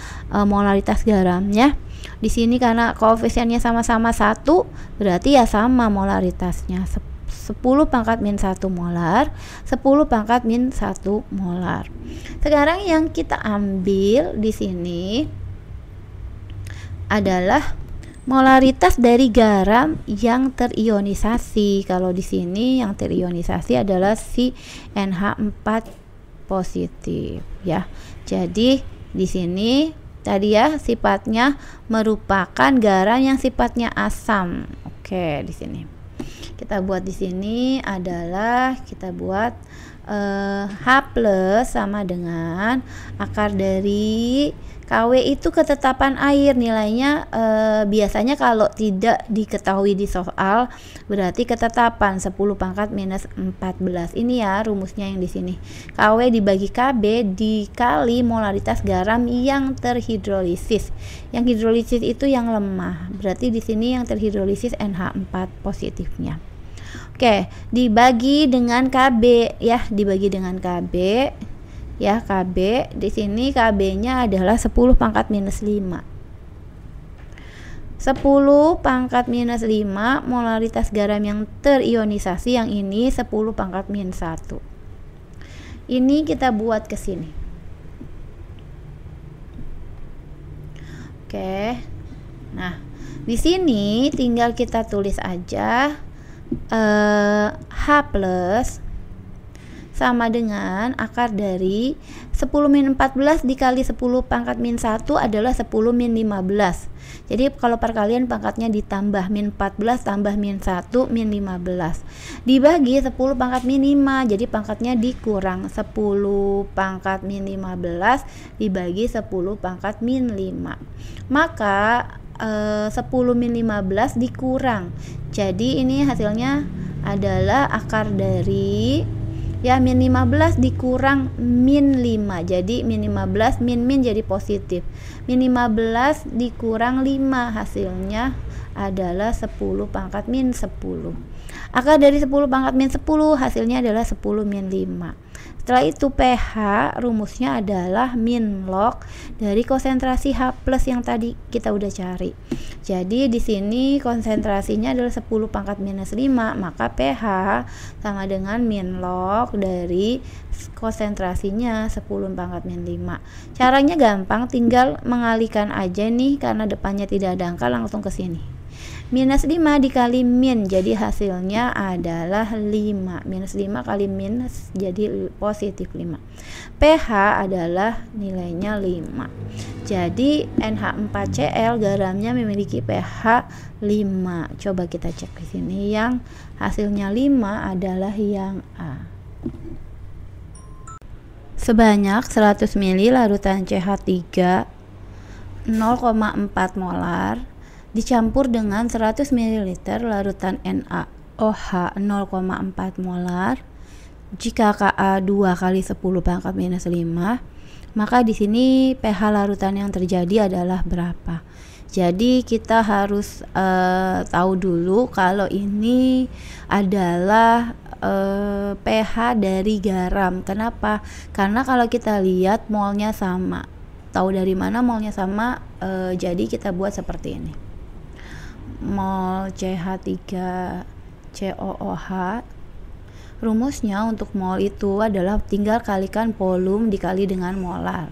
Speaker 1: molaritas garamnya. Di sini karena koefisiennya sama-sama 1, berarti ya sama molaritasnya. 10 pangkat min 1 molar, 10 pangkat min 1 molar. Sekarang yang kita ambil di sini adalah molaritas dari garam yang terionisasi. Kalau di sini yang terionisasi adalah si NH4 positif ya. Jadi di sini tadi ya sifatnya merupakan garam yang sifatnya asam. Oke, di sini. Kita buat di sini adalah kita buat H plus sama dengan akar dari KW itu ketetapan air nilainya biasanya kalau tidak diketahui di soal berarti ketetapan 10 pangkat minus 14. Ini ya rumusnya yang di sini. KW dibagi KB dikali molaritas garam yang terhidrolisis. Yang hidrolisis itu yang lemah. Berarti di sini yang terhidrolisis NH4 positifnya. Oke, dibagi dengan KB ya, dibagi dengan KB. Ya, KB di sini KB-nya adalah 10 pangkat minus 5. 10 pangkat minus 5 molaritas garam yang terionisasi, yang ini 10 pangkat min 1. Ini kita buat ke sini. Oke. Nah, di sini tinggal kita tulis aja H plus sama dengan akar dari 10 min 14 dikali 10 pangkat min 1 adalah 10 min 15. Jadi kalau perkalian pangkatnya ditambah min 14 tambah min 1 min 15 dibagi 10 pangkat min 5. Jadi pangkatnya dikurang 10 pangkat min 15 dibagi 10 pangkat min 5. Maka 10 min 15 dikurang. Jadi ini hasilnya adalah akar dari ya min 15 dikurang min 5. Jadi min 15 min jadi positif. Min 15 dikurang 5 hasilnya adalah 10 pangkat min 10. Akar dari 10 pangkat min 10 hasilnya adalah 10 min 5. Setelah itu pH rumusnya adalah min log dari konsentrasi H plus yang tadi kita udah cari. Jadi di sini konsentrasinya adalah 10 pangkat minus 5, maka pH sama dengan min log dari konsentrasinya 10 pangkat min 5. Caranya gampang, tinggal mengalihkan aja nih karena depannya tidak ada angka langsung ke sini. Minus 5 dikali min, jadi hasilnya adalah 5. Minus 5 kali minus jadi positif 5. pH adalah nilainya 5. Jadi NH4Cl garamnya memiliki pH 5. Coba kita cek di sini, yang hasilnya 5 adalah yang A. Sebanyak 100 ml larutan CH3 0,4 molar dicampur dengan 100 ml larutan NaOH 0,4 molar. Jika Ka 2 kali 10 pangkat minus 5, maka di sini pH larutan yang terjadi adalah berapa? Jadi kita harus tahu dulu kalau ini adalah pH dari garam. Kenapa? Karena kalau kita lihat molnya sama. Tahu dari mana molnya sama? Jadi kita buat seperti ini. Mol CH3COOH, rumusnya untuk mol itu adalah tinggal kalikan volume dikali dengan molar.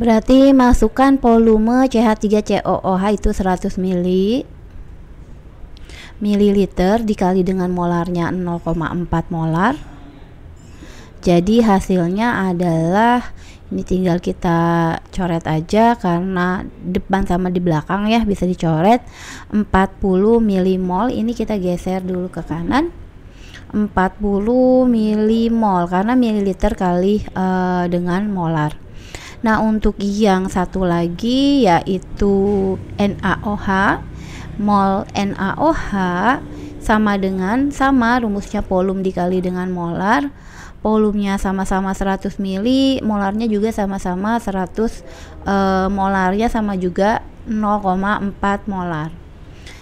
Speaker 1: Berarti masukkan volume CH3COOH itu 100 mililiter dikali dengan molarnya 0,4 molar. Jadi hasilnya adalah, ini tinggal kita coret aja karena depan sama di belakang ya bisa dicoret, 40 milimol. Ini kita geser dulu ke kanan, 40 milimol karena mililiter kali dengan molar. Nah, untuk yang satu lagi yaitu NaOH, mol NaOH sama rumusnya volume dikali dengan molar. Volumenya sama-sama 100 mili, molarnya juga sama-sama 100, molarnya sama juga 0,4 molar.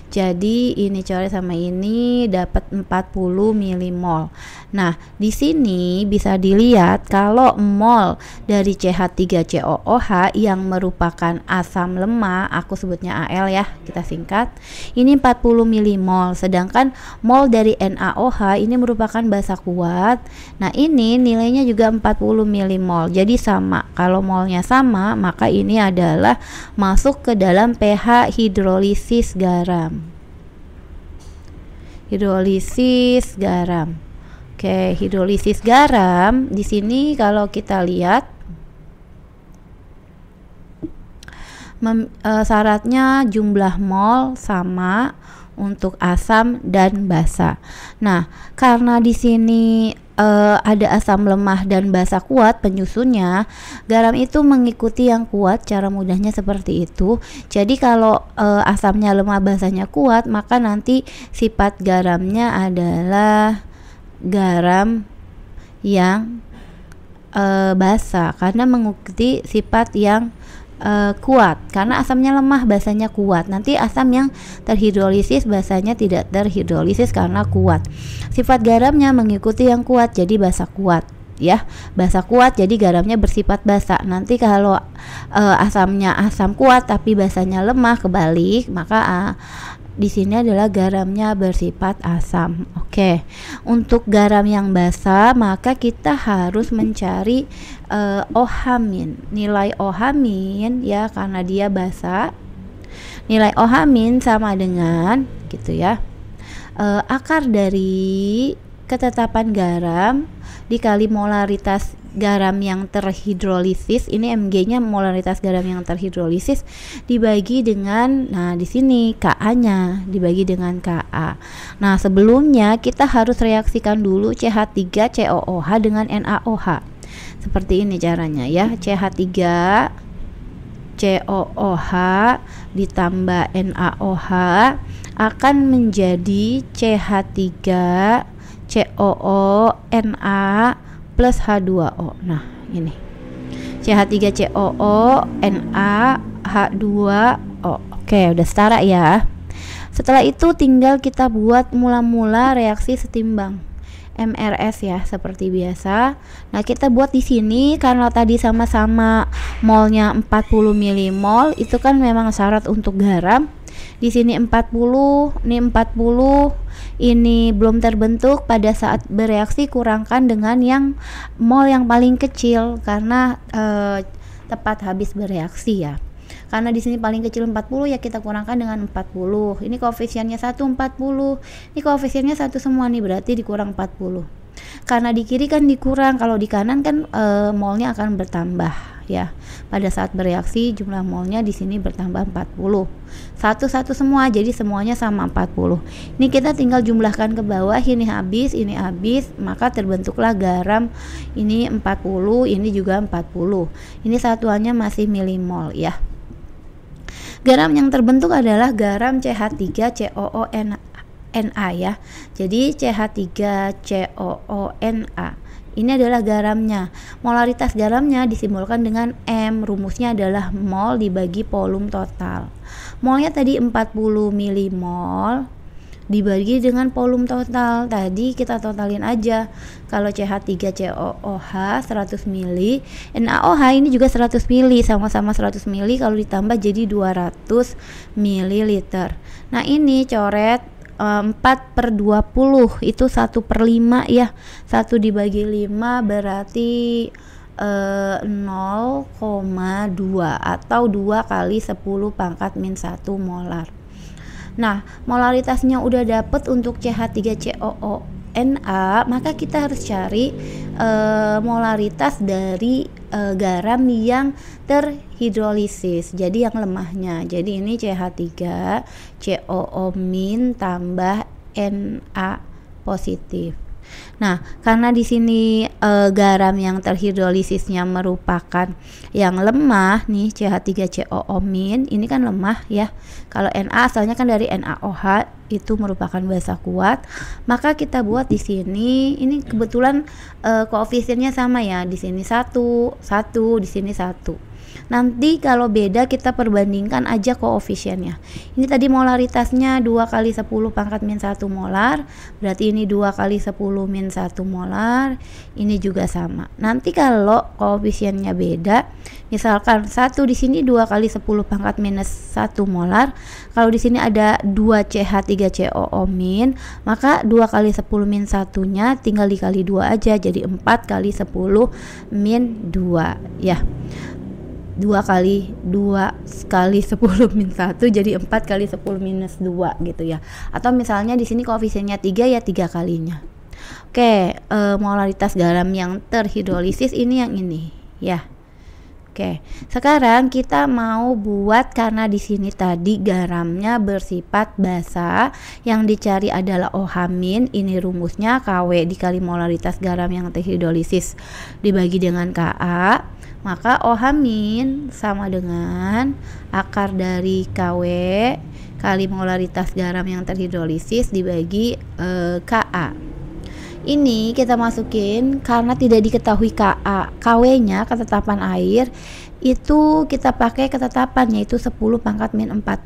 Speaker 1: Jadi ini coret sama ini dapat 40 milimol. Nah, di sini bisa dilihat kalau mol dari CH3COOH yang merupakan asam lemah, aku sebutnya Al ya, kita singkat. Ini 40 milimol, sedangkan mol dari NaOH ini merupakan basa kuat. Nah, ini nilainya juga 40 milimol. Jadi sama. Kalau molnya sama, maka ini adalah masuk ke dalam pH hidrolisis garam. Hidrolisis garam. Oke, hidrolisis garam di sini kalau kita lihat syaratnya jumlah mol sama untuk asam dan basa. Nah, karena di sini ada asam lemah dan basa kuat penyusunnya, garam itu mengikuti yang kuat, cara mudahnya seperti itu. Jadi kalau asamnya lemah basanya kuat, maka nanti sifat garamnya adalah garam yang basa karena mengikuti sifat yang kuat, karena asamnya lemah basanya kuat. Nanti asam yang terhidrolisis basanya tidak terhidrolisis karena kuat. Sifat garamnya mengikuti yang kuat, jadi basa kuat ya, basa kuat jadi garamnya bersifat basa. Nanti kalau asamnya asam kuat tapi basanya lemah, kebalik, maka di sini adalah garamnya bersifat asam. Oke, untuk garam yang basa maka kita harus mencari OH-min. Nilai OH-min ya, karena dia basa. Nilai OH-min sama dengan gitu ya, akar dari ketetapan garam dikali molaritas garam yang terhidrolisis. Ini Mg-nya molaritas garam yang terhidrolisis dibagi dengan, nah di sini Ka-nya dibagi dengan Ka. Nah, sebelumnya kita harus reaksikan dulu CH3COOH dengan NaOH. Seperti ini caranya ya. CH3COOH ditambah NaOH akan menjadi CH3COONa plus H2O. Nah, ini CH3COONa H2O. Oke, udah setara ya. Setelah itu tinggal kita buat mula-mula reaksi setimbang MRS ya, seperti biasa. Nah, kita buat di sini karena tadi sama-sama molnya 40 milimol, itu kan memang syarat untuk garam. Di sini 40, ini 40, ini belum terbentuk. Pada saat bereaksi kurangkan dengan yang mol yang paling kecil karena tepat habis bereaksi ya. Karena di sini paling kecil 40 ya kita kurangkan dengan 40. Ini koefisiennya 1 40. Ini koefisiennya 1 semua nih, berarti dikurang 40. Karena di kiri kan dikurang, kalau di kanan kan molnya akan bertambah ya. Pada saat bereaksi jumlah molnya di sini bertambah 40. Satu-satu semua, jadi semuanya sama 40. Ini kita tinggal jumlahkan ke bawah, ini habis, maka terbentuklah garam. Ini 40, ini juga 40. Ini satuannya masih milimol ya. Garam yang terbentuk adalah garam CH3COONA ya. Jadi CH3COONA ini adalah garamnya. Molaritas garamnya disimbolkan dengan M. Rumusnya adalah mol dibagi volum total. Molnya tadi 40 milimol dibagi dengan volum total. Tadi kita totalin aja. Kalau CH3COOH 100 mili, NaOH ini juga 100 mili, sama-sama 100 mili, kalau ditambah jadi 200 mililiter. Nah, ini coret 4/20 itu 1/5 ya. 1 dibagi 5 berarti 0,2 atau 2 kali 10 pangkat min 1 molar. Nah, molaritasnya udah dapet untuk CH3COONA, maka kita harus cari molaritas dari garam yang terhidrolisis, jadi yang lemahnya. Jadi ini CH3COO- tambah Na positif. Nah, karena di sini garam yang terhidrolisisnya merupakan yang lemah nih, CH3COO- ini kan lemah ya. Kalau Na asalnya kan dari NaOH, itu merupakan basa kuat, maka kita buat di sini. Ini kebetulan koefisiennya sama ya, di sini 1, di sini 1. Nanti kalau beda kita perbandingkan aja koefisiennya. Ini tadi molaritasnya 2 kali 10 pangkat min 1 molar, berarti ini 2 kali 10 min 1 molar, ini juga sama. Nanti kalau koefisiennya beda, misalkan 1 di sini 2 kali 10 pangkat minus 1 molar, kalau di sini ada 2 CH3COO-, maka 2 kali 10 min 1-nya tinggal dikali 2 aja, jadi 4 kali 10 min 2 ya. 2 kali 10 min 1 jadi 4 kali 10 minus 2 gitu ya. Atau misalnya di sini koefisiennya 3 ya 3 kalinya. Oke, molaritas garam yang terhidrolisis ini yang ini ya. Oke, sekarang kita mau buat, karena di sini tadi garamnya bersifat basa, yang dicari adalah OH-, ini rumusnya Kw dikali molaritas garam yang terhidrolisis dibagi dengan Ka, maka OH- sama dengan akar dari Kw kali molaritas garam yang terhidrolisis dibagi Ka. Ini kita masukin karena tidak diketahui Kw-nya, ketetapan air, itu kita pakai ketetapan yaitu 10 pangkat min 14.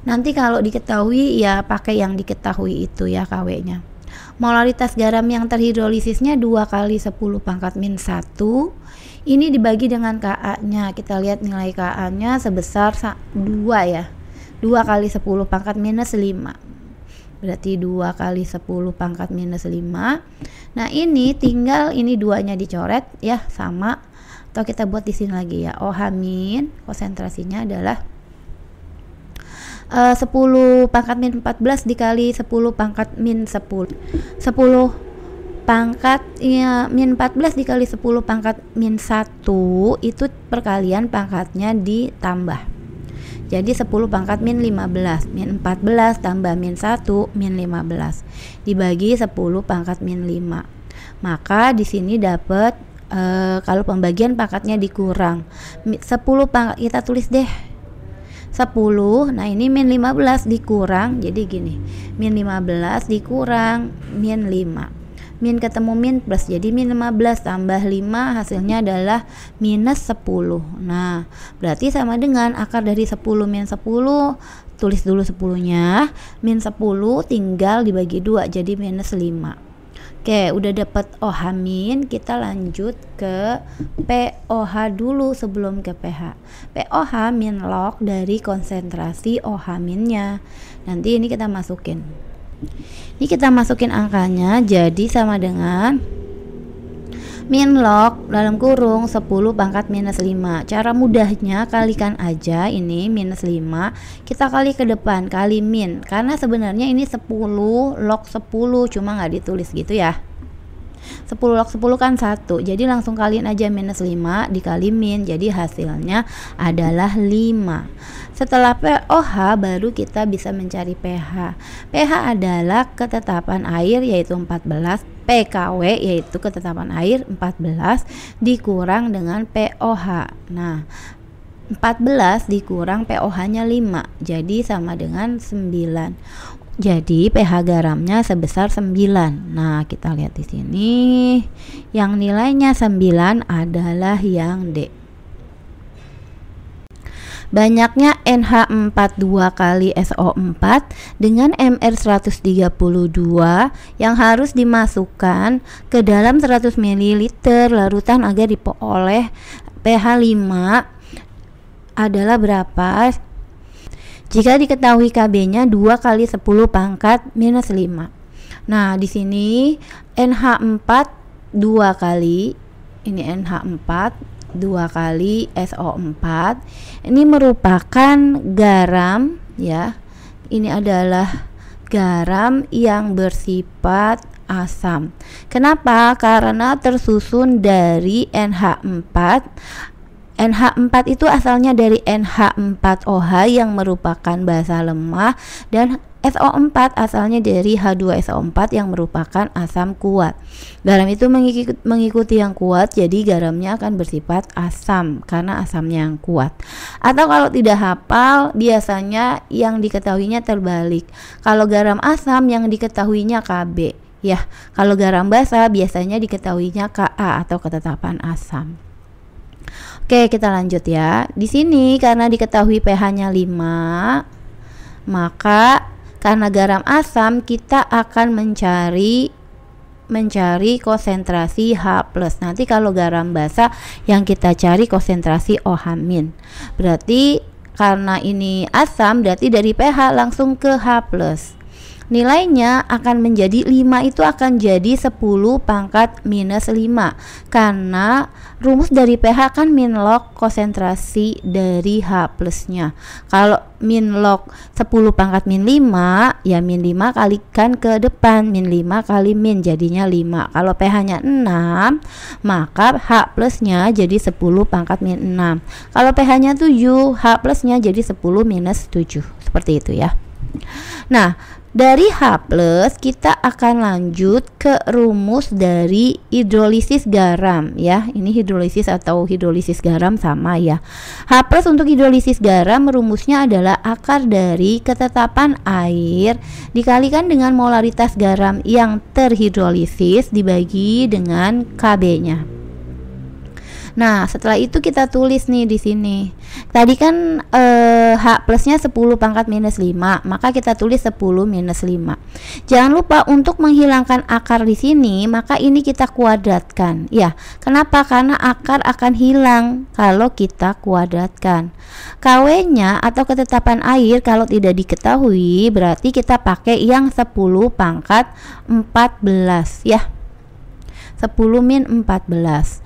Speaker 1: Nanti kalau diketahui ya pakai yang diketahui itu ya Kw-nya. Molaritas garam yang terhidrolisisnya 2 kali 10 pangkat min 1. Ini dibagi dengan Ka-nya. Kita lihat nilai Ka-nya sebesar 2 ya. 2 kali 10 pangkat minus 5. Berarti 2 kali 10 pangkat minus 5. Nah, ini tinggal ini 2-nya dicoret ya, sama. Atau kita buat di sini lagi ya. OH- konsentrasinya adalah 10 pangkat min 14 dikali 10 pangkat min 10. 10 pangkat ya, min 14 dikali 10 pangkat min 1 itu perkalian pangkatnya ditambah. Jadi 10 pangkat min 15, min 14 tambah min 1 min 15 dibagi 10 pangkat min 5. Maka di sini dapat kalau pembagian pangkatnya dikurang 10 pangkat, kita tulis deh 10. Nah, ini min 15 dikurang, jadi gini. Min 15 dikurang min 5. Min ketemu min plus, jadi min 15 tambah 5 hasilnya adalah minus 10. Nah, berarti sama dengan akar dari 10 min 10, tulis dulu 10-nya, min 10 tinggal dibagi 2 jadi minus 5. Oke, udah dapat OH-, kita lanjut ke POH dulu sebelum ke pH. POH min log dari konsentrasi OH-nya. Nanti ini kita masukin. Ini kita masukin angkanya, jadi sama dengan min log dalam kurung 10 pangkat minus 5. Cara mudahnya kalikan aja ini minus 5 kita kali ke depan kali min, karena sebenarnya ini 10 log 10 cuma nggak ditulis gitu ya. 10 log 10 kan 1, jadi langsung kaliin aja minus 5 dikali min, jadi hasilnya adalah 5. Setelah pOH baru kita bisa mencari pH. pH adalah ketetapan air yaitu 14, pKw yaitu ketetapan air 14 dikurang dengan pOH. Nah 14 dikurang pOH-nya 5, jadi sama dengan 9. Jadi pH garamnya sebesar 9. Nah, kita lihat di sini yang nilainya 9 adalah yang D. Banyaknya NH4 2 kali SO4 dengan MR 132 yang harus dimasukkan ke dalam 100 ml larutan agar diperoleh pH 5 adalah berapa? Jika diketahui KB-nya 2 kali 10 pangkat minus 5. Nah, di sini NH4 2 kali, ini NH4 2 kali SO4. Ini merupakan garam ya. Ini adalah garam yang bersifat asam. Kenapa? Karena tersusun dari NH4. NH4 itu asalnya dari NH4OH yang merupakan basa lemah, dan SO4 asalnya dari H2SO4 yang merupakan asam kuat. Garam itu mengikuti yang kuat, jadi garamnya akan bersifat asam karena asamnya yang kuat. Atau kalau tidak hafal, biasanya yang diketahuinya terbalik. Kalau garam asam yang diketahuinya Kb, ya. Kalau garam basa biasanya diketahuinya Ka atau ketetapan asam. Oke, kita lanjut ya. Di sini karena diketahui pH-nya 5, maka karena garam asam kita akan mencari konsentrasi H+. Nanti kalau garam basa yang kita cari konsentrasi OH-. Berarti karena ini asam berarti dari pH langsung ke H+. Nilainya akan menjadi 5, itu akan jadi 10 pangkat minus 5 karena rumus dari pH kan min log konsentrasi dari H nya. Kalau min log 10 pangkat min 5 ya min 5 kalikan ke depan, min 5 kali min jadinya 5. Kalau pH nya 6 maka H nya jadi 10 pangkat min 6. Kalau pH nya 7 H nya jadi 10 minus 7, seperti itu ya. Nah, dari H+ kita akan lanjut ke rumus dari hidrolisis garam ya. Ini hidrolisis atau hidrolisis garam sama ya. H+ untuk hidrolisis garam rumusnya adalah akar dari ketetapan air dikalikan dengan molaritas garam yang terhidrolisis dibagi dengan Kb-nya. Nah, setelah itu kita tulis nih di sini. Tadi kan H+-nya 10 pangkat minus 5, maka kita tulis 10 minus 5. Jangan lupa untuk menghilangkan akar di sini, maka ini kita kuadratkan. Ya, kenapa? Karena akar akan hilang kalau kita kuadratkan. KW-nya atau ketetapan air kalau tidak diketahui, berarti kita pakai yang 10 pangkat 14 ya. 10 min 14.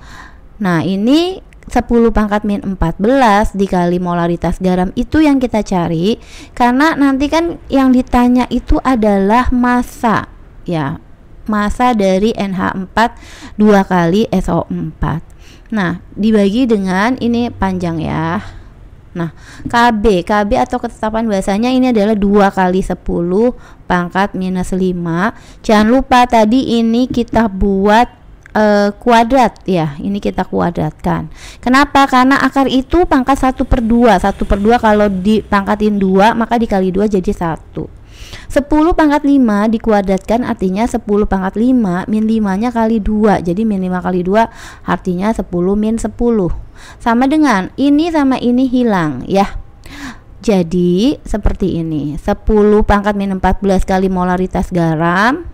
Speaker 1: Nah, ini 10 pangkat min 14 dikali molaritas garam itu yang kita cari, karena nanti kan yang ditanya itu adalah massa ya, massa dari NH4 2 kali SO4. Nah, dibagi dengan ini panjang ya. Nah, KB atau ketetapan bahasanya ini adalah 2 kali 10 pangkat minus 5. Jangan lupa tadi ini kita buat kuadrat ya, ini kita kuadratkan. Kenapa? Karena akar itu pangkat 1/2. 1/2 kalau dipangkatin 2 maka dikali 2 jadi 1. 10 pangkat 5 dikuadratkan artinya 10 pangkat 5 min 5 nya kali 2, jadi min 5 kali 2 artinya 10 min 10. Sama dengan ini sama ini hilang ya. Jadi seperti ini, 10 pangkat min 14 kali molaritas garam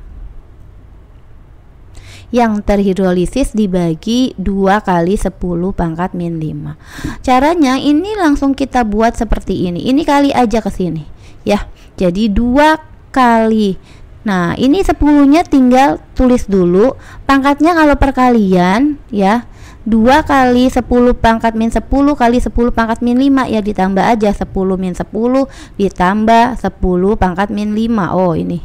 Speaker 1: yang terhidrolisis dibagi 2 kali 10 pangkat min 5. Caranya ini langsung kita buat seperti ini. Ini kali aja ke sini ya. Jadi 2 kali Nah, ini 10-nya tinggal tulis dulu. Pangkatnya kalau perkalian ya, 2 kali 10 pangkat min 10 kali 10 pangkat min 5 ya, ditambah aja 10 min 10 ditambah 10 pangkat min 5. Oh, ini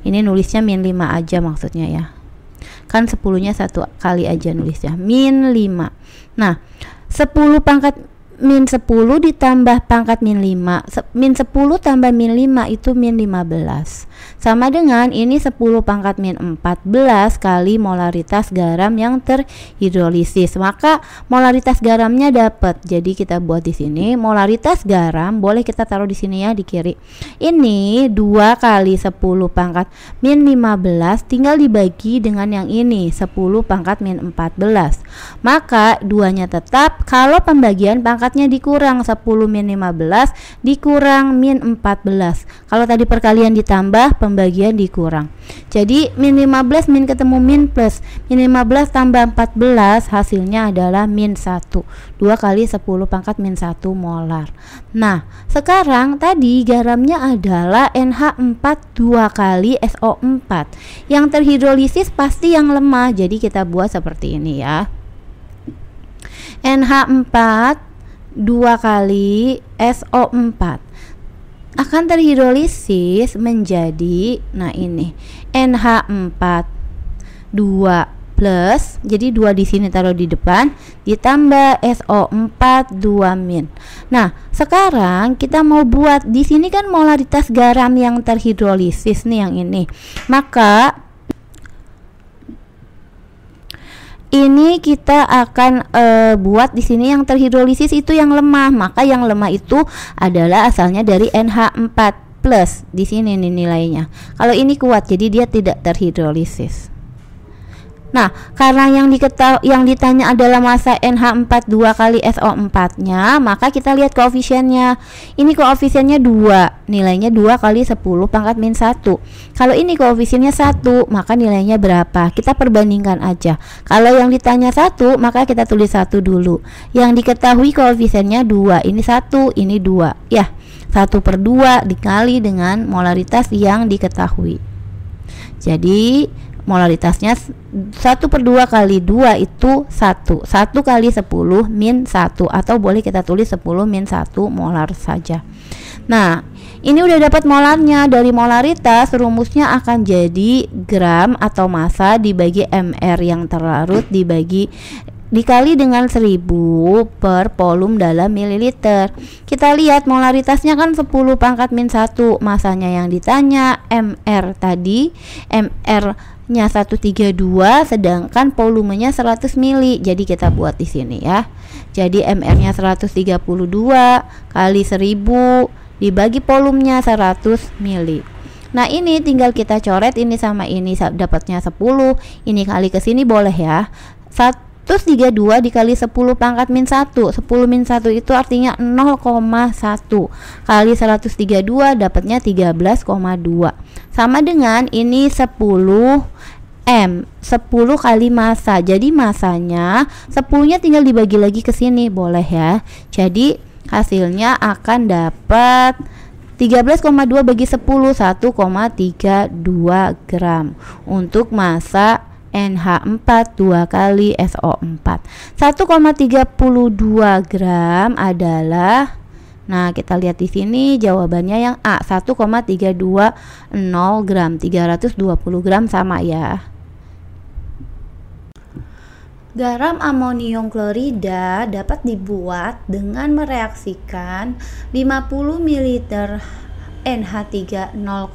Speaker 1: nulisnya min 5 aja maksudnya ya. Kan 10-nya satu kali aja nulisnya, min 5. Nah, 10 pangkat min 10 ditambah pangkat min 5, min 10 tambah min 5 itu min 15, sama dengan ini 10 pangkat min 14 kali molaritas garam yang terhidrolisis. Maka molaritas garamnya dapat. Jadi kita buat di sini molaritas garam, boleh kita taruh di sini ya di kiri. Ini 2 kali 10 pangkat min 15 tinggal dibagi dengan yang ini 10 pangkat min 14. Maka duanya tetap. Kalau pembagian pangkatnya dikurang, 10 min 15 dikurang min 14. Kalau tadi perkalian ditambah, pembagian dikurang. Jadi min 15 min ketemu min plus, min 15 tambah 14 hasilnya adalah min 1. 2 kali 10 pangkat min 1 molar. Nah, sekarang tadi garamnya adalah NH4 2 kali SO4. Yang terhidrolisis pasti yang lemah. Jadi kita buat seperti ini ya. NH4 2 kali SO4 akan terhidrolisis menjadi, nah ini NH4 2 plus, jadi 2 di sini taruh di depan, ditambah SO4 2 min. Nah, sekarang kita mau buat di sini kan molaritas garam yang terhidrolisis nih yang ini. Maka ini kita akan buat di sini yang terhidrolisis itu yang lemah. Maka yang lemah itu adalah asalnya dari NH4 plus. Di sini nih nilainya. Kalau ini kuat, jadi dia tidak terhidrolisis. Nah, karena yang ditanya adalah massa NH4 2 kali SO4-nya, maka kita lihat koefisiennya. Ini koefisiennya 2, nilainya 2 kali 10 pangkat min 1. Kalau ini koefisiennya 1, maka nilainya berapa? Kita perbandingkan aja. Kalau yang ditanya 1, maka kita tulis 1 dulu. Yang diketahui koefisiennya 2, ini 1, ini 2. Ya, 1/2 dikali dengan molaritas yang diketahui. Jadi molaritasnya 1/2 kali 2 itu 1. 1 kali 10 min 1, atau boleh kita tulis 10 min 1 molar saja. Nah, ini udah dapat molarnya. Dari molaritas rumusnya akan jadi gram atau massa dibagi mr yang terlarut dikali dengan 1000 per volume dalam mililiter. Kita lihat molaritasnya kan 10 pangkat min 1, masanya yang ditanya mr tadi, mr nya 132 sedangkan volumenya 100 mili. Jadi kita buat di sini ya. Jadi mr nya 132 kali 1000 dibagi volumenya 100 mili. Nah, ini tinggal kita coret ini sama ini, dapatnya 10. Ini kali ke sini boleh ya. 132 dikali 10 pangkat min 1. 10 min 1 itu artinya 0,1 kali 132 dapatnya 13,2. Sama dengan ini 10 M, 10 kali massa. Jadi massanya 10-nya tinggal dibagi lagi ke sini, boleh ya. Jadi hasilnya akan dapat 13,2 bagi 10, 1,32 gram untuk massa NH4 2 kali SO4. 1,32 gram adalah, nah kita lihat di sini jawabannya yang A, 1,320 gram. 320 gram sama ya. Garam amonium klorida dapat dibuat dengan mereaksikan 50 ml NH3 0,2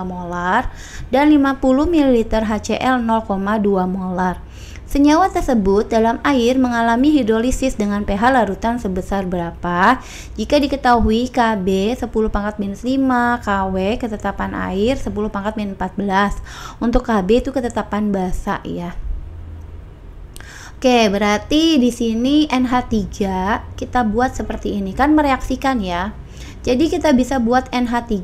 Speaker 1: molar dan 50 ml HCl 0,2 molar. Senyawa tersebut dalam air mengalami hidrolisis dengan pH larutan sebesar berapa? Jika diketahui Kb 10 pangkat minus 5, Kw ketetapan air 10 pangkat minus 14. Untuk Kb itu ketetapan basa ya. Oke, berarti di sini NH3 kita buat seperti ini, kan mereaksikan ya. Jadi kita bisa buat NH3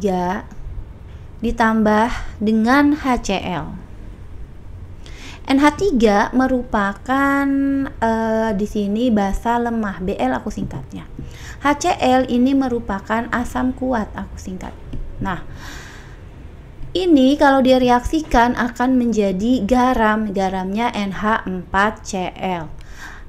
Speaker 1: ditambah dengan HCl. NH3 merupakan di sini basa lemah, Bl aku singkatnya. HCl ini merupakan asam kuat, aku singkat. Nah, Ini kalau direaksikan akan menjadi garam, garamnya NH4Cl.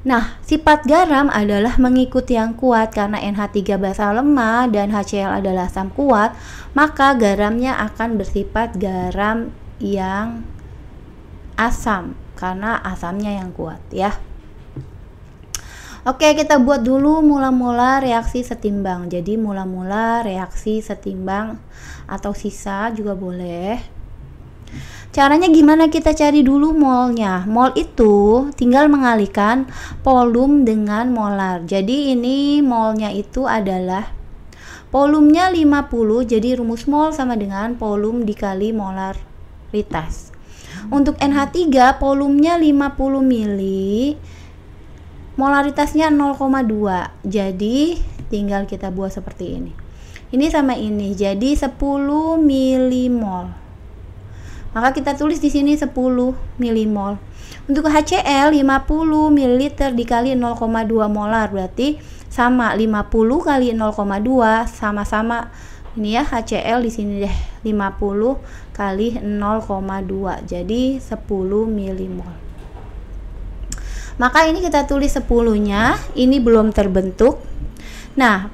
Speaker 1: Nah, sifat garam adalah mengikut yang kuat. Karena NH3 basa lemah dan HCl adalah asam kuat, maka garamnya akan bersifat garam yang asam karena asamnya yang kuat ya. Oke, kita buat dulu mula-mula reaksi setimbang. Jadi mula-mula reaksi setimbang atau sisa juga boleh. Caranya gimana? Kita cari dulu molnya. Mol itu tinggal mengalihkan volum dengan molar. Jadi ini molnya itu adalah volumenya 50, jadi rumus mol sama dengan volum dikali molaritas. Untuk NH3 volumenya 50 mili, molaritasnya 0,2. Jadi tinggal kita buat seperti ini. Ini sama ini, jadi 10 milimol. Maka kita tulis di sini 10 milimol. Untuk HCl 50 ml dikali 0,2 molar, berarti sama 50 kali 0,2 sama-sama ini ya, HCl di sini deh 50 kali 0,2. Jadi 10 milimol. Maka ini kita tulis 10-nya, ini belum terbentuk. Nah,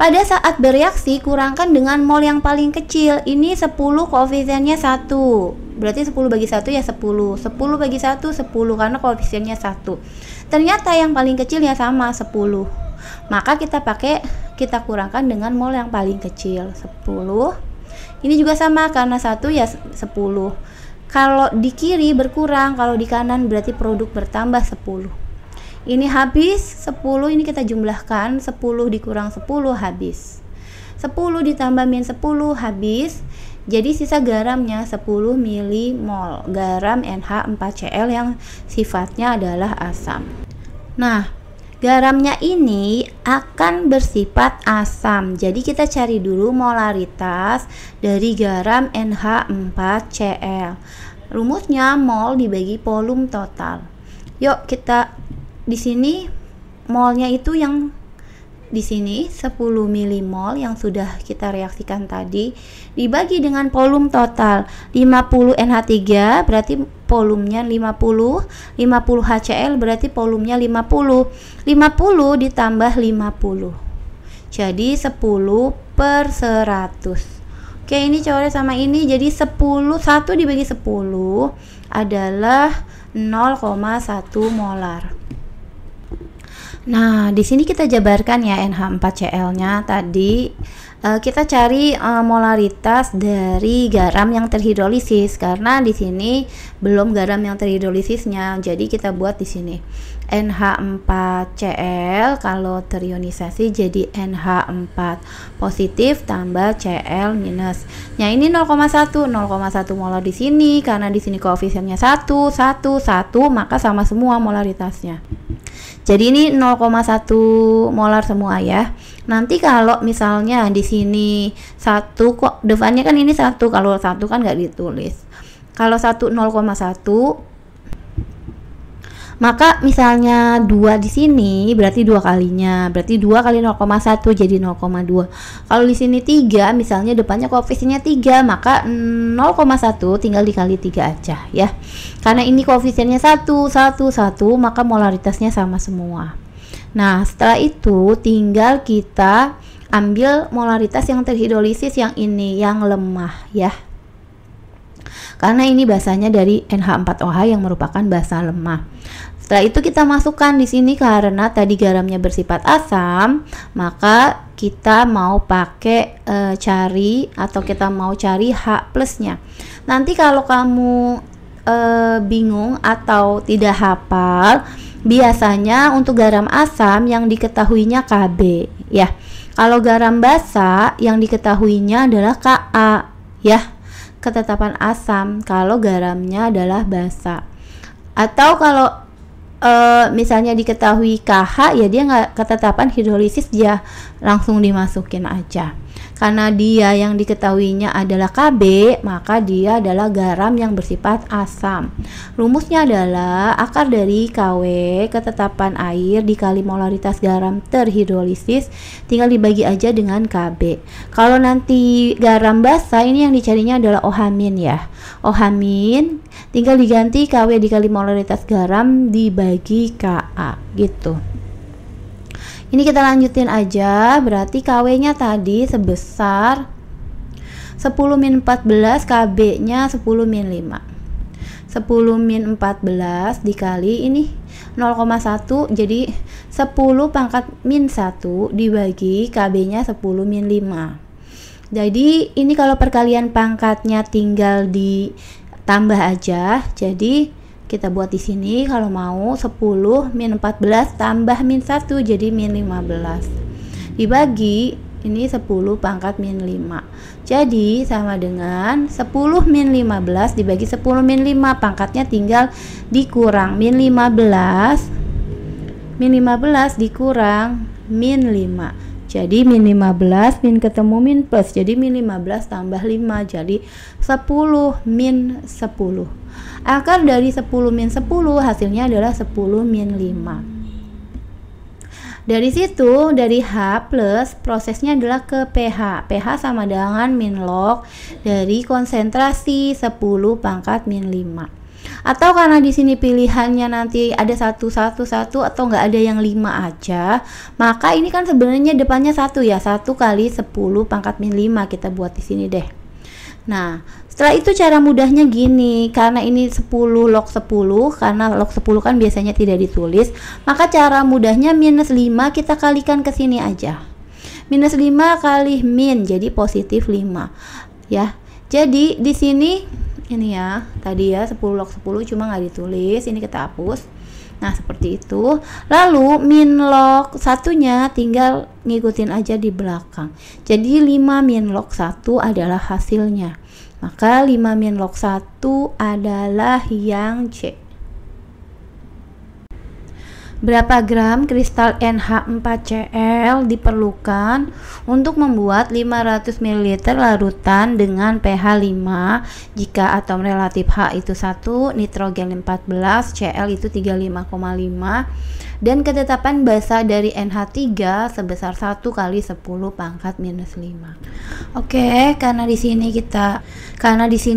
Speaker 1: pada saat bereaksi kurangkan dengan mol yang paling kecil. Ini 10 koefisiennya 1. Berarti 10 bagi 1 ya 10. 10 bagi 1 10 karena koefisiennya 1. Ternyata yang paling kecil ya sama 10. Maka kita kurangkan dengan mol yang paling kecil 10. Ini juga sama karena 1 ya 10. Kalau di kiri berkurang, kalau di kanan berarti produk bertambah 10. Ini habis 10, ini kita jumlahkan 10 dikurang 10 habis. 10 ditambah min 10 habis. Jadi sisa garamnya 10 milimol. Garam NH4Cl yang sifatnya adalah asam. Nah, garamnya ini akan bersifat asam. Jadi kita cari dulu molaritas dari garam NH4Cl. Rumusnya mol dibagi volum total. Yuk kita di sini molnya itu yang di sini 10 milimol yang sudah kita reaksikan tadi dibagi dengan volum total 50 NH3 berarti volumenya 50, 50 HCl berarti volumenya 50, 50 ditambah 50 jadi 10 per 100. Oke, ini coret sama ini jadi 1 dibagi 10 adalah 0,1 molar. Nah, di sini kita jabarkan ya NH4Cl-nya tadi. Kita cari molaritas dari garam yang terhidrolisis karena di sini belum garam yang terhidrolisisnya. Jadi kita buat di sini NH4Cl kalau terionisasi jadi NH4 positif tambah Cl minus. Nah, ini 0,1 molar di sini karena di sini koefisiennya 1 maka sama semua molaritasnya. Jadi ini 0,1 molar semua ya. Nanti kalau misalnya di sini 1 kok depannya kan ini 1, kalau 1 kan nggak ditulis. Kalau 1 0,1 maka misalnya 2 di sini berarti 2 kalinya. Berarti 2 kali 0,1 jadi 0,2. Kalau di sini 3 misalnya depannya koefisiennya 3 maka 0,1 tinggal dikali 3 aja ya. Karena ini koefisiennya 1 maka molaritasnya sama semua. Nah, setelah itu tinggal kita ambil molaritas yang terhidrolisis yang ini, yang lemah ya. Karena ini basanya dari NH4OH yang merupakan basa lemah. Setelah itu kita masukkan di sini karena tadi garamnya bersifat asam, maka kita mau pakai cari H plusnya. Nanti kalau kamu bingung atau tidak hafal, biasanya untuk garam asam yang diketahuinya Kb ya. Kalau garam basa yang diketahuinya adalah Ka ya, ketetapan asam kalau garamnya adalah basa. Atau kalau misalnya diketahui KH ya dia nggak ketetapan hidrolisis, dia langsung dimasukin aja. Karena dia yang diketahuinya adalah Kb, maka dia adalah garam yang bersifat asam. Rumusnya adalah akar dari Kw ketetapan air dikali molaritas garam terhidrolisis, tinggal dibagi aja dengan Kb. Kalau nanti garam basa, ini yang dicarinya adalah OH- ya. OH- tinggal diganti Kw dikali molaritas garam dibagi Ka gitu. Ini kita lanjutin aja, berarti Kw-nya tadi sebesar 10-14, Kb-nya 10-5. 10-14 dikali ini 0,1, jadi 10 pangkat min 1 dibagi Kb-nya 10-5. Jadi ini kalau perkalian pangkatnya tinggal ditambah aja, jadi kita buat di sini kalau mau 10 min 14 tambah min 1 jadi min 15 dibagi ini 10 pangkat min 5, jadi sama dengan 10 min 15 dibagi 10 min 5, pangkatnya tinggal dikurang min 15 dikurang min 5, jadi min 15 min ketemu min plus, jadi min 15 tambah 5 jadi 10 min 10. Akar dari 10 min 10 hasilnya adalah 10 min 5. Dari situ, dari H plus, prosesnya adalah ke pH. pH sama dengan min log dari konsentrasi 10 pangkat min 5. Atau karena di sini pilihannya nanti ada 1 atau nggak ada yang 5 aja, maka ini kan sebenarnya depannya 1 ya, 1 kali 10 pangkat min 5 kita buat di sini deh. Nah, setelah itu cara mudahnya gini, karena ini 10 log 10, karena log 10 kan biasanya tidak ditulis, maka cara mudahnya minus 5 kita kalikan ke sini aja. Minus 5 kali min, jadi positif 5. Ya, jadi di sini ini ya, tadi ya 10 log 10 cuma nggak ditulis, ini kita hapus. Nah, seperti itu. Lalu min log satunya tinggal ngikutin aja di belakang. Jadi 5 min log 1 adalah hasilnya. Maka 5 min log 1 adalah yang C. Berapa gram kristal NH4Cl diperlukan untuk membuat 500 ml larutan dengan pH 5 jika atom relatif H itu 1, nitrogen 14, Cl itu 35,5 dan ketetapan basa dari NH3 sebesar 1 kali 10 pangkat minus 5. Oke, karena di sini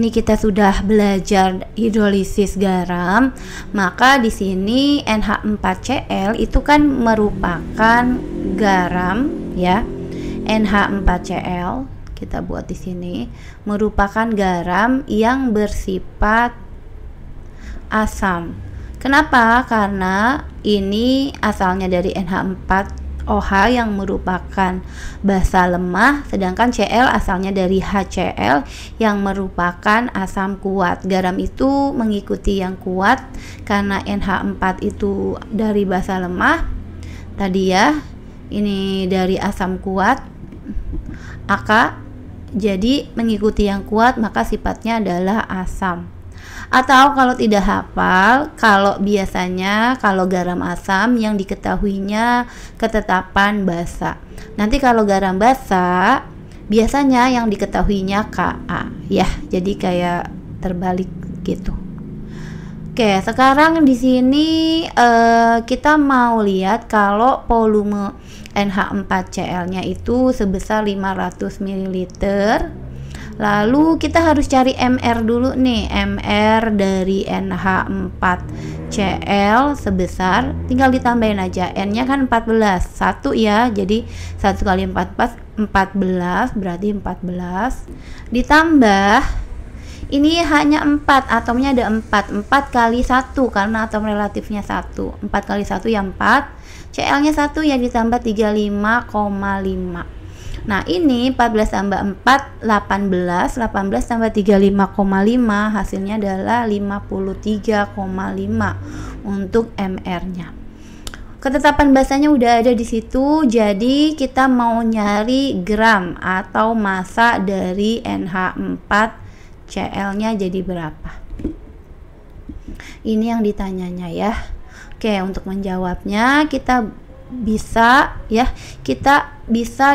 Speaker 1: kita sudah belajar hidrolisis garam, maka di sini NH4Cl itu kan merupakan garam ya. NH4Cl kita buat di sini merupakan garam yang bersifat asam. Kenapa? Karena ini asalnya dari NH4OH yang merupakan basa lemah, sedangkan Cl asalnya dari HCl yang merupakan asam kuat. Garam itu mengikuti yang kuat karena NH4 itu dari basa lemah tadi ya, ini dari asam kuat Ak, jadi mengikuti yang kuat maka sifatnya adalah asam. Atau kalau tidak hafal, kalau biasanya kalau garam asam yang diketahuinya ketetapan basa. Nanti kalau garam basa biasanya yang diketahuinya Ka ya. Jadi kayak terbalik gitu. Oke, sekarang di sini kita mau lihat kalau volume NH4Cl-nya itu sebesar 500 ml. Lalu kita harus cari MR dulu nih. MR dari NH4Cl sebesar, tinggal ditambahin aja, N-nya kan 14, 1 ya, jadi 1 kali 14 berarti 14 ditambah ini hanya 4, atomnya ada 4 kali 1 karena atom relatifnya 1, 4 kali 1 ya 4, Cl-nya 1 ya ditambah 35,5. Nah, ini 14 tambah 4 18 tambah 35,5 hasilnya adalah 53,5 untuk MR-nya. Ketetapan basanya udah ada di situ, jadi kita mau nyari gram atau massa dari NH4Cl-nya jadi berapa. Ini yang ditanyanya ya. Oke, untuk menjawabnya kita bisa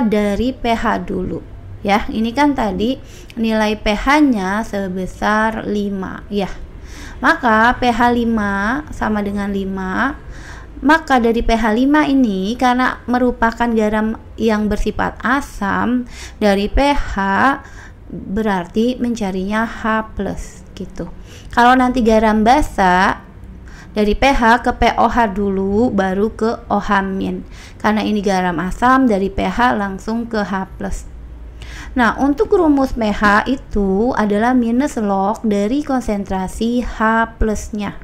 Speaker 1: dari pH dulu Ya, ini kan tadi nilai pH-nya sebesar 5 ya. Maka pH 5 sama dengan 5. Maka dari pH 5 ini karena merupakan garam yang bersifat asam, dari pH berarti mencarinya H+ gitu. Kalau nanti garam basa, dari pH ke pOH dulu baru ke OH-. Karena ini garam asam, dari pH langsung ke H+. Nah, untuk rumus pH itu adalah minus log dari konsentrasi H+-nya.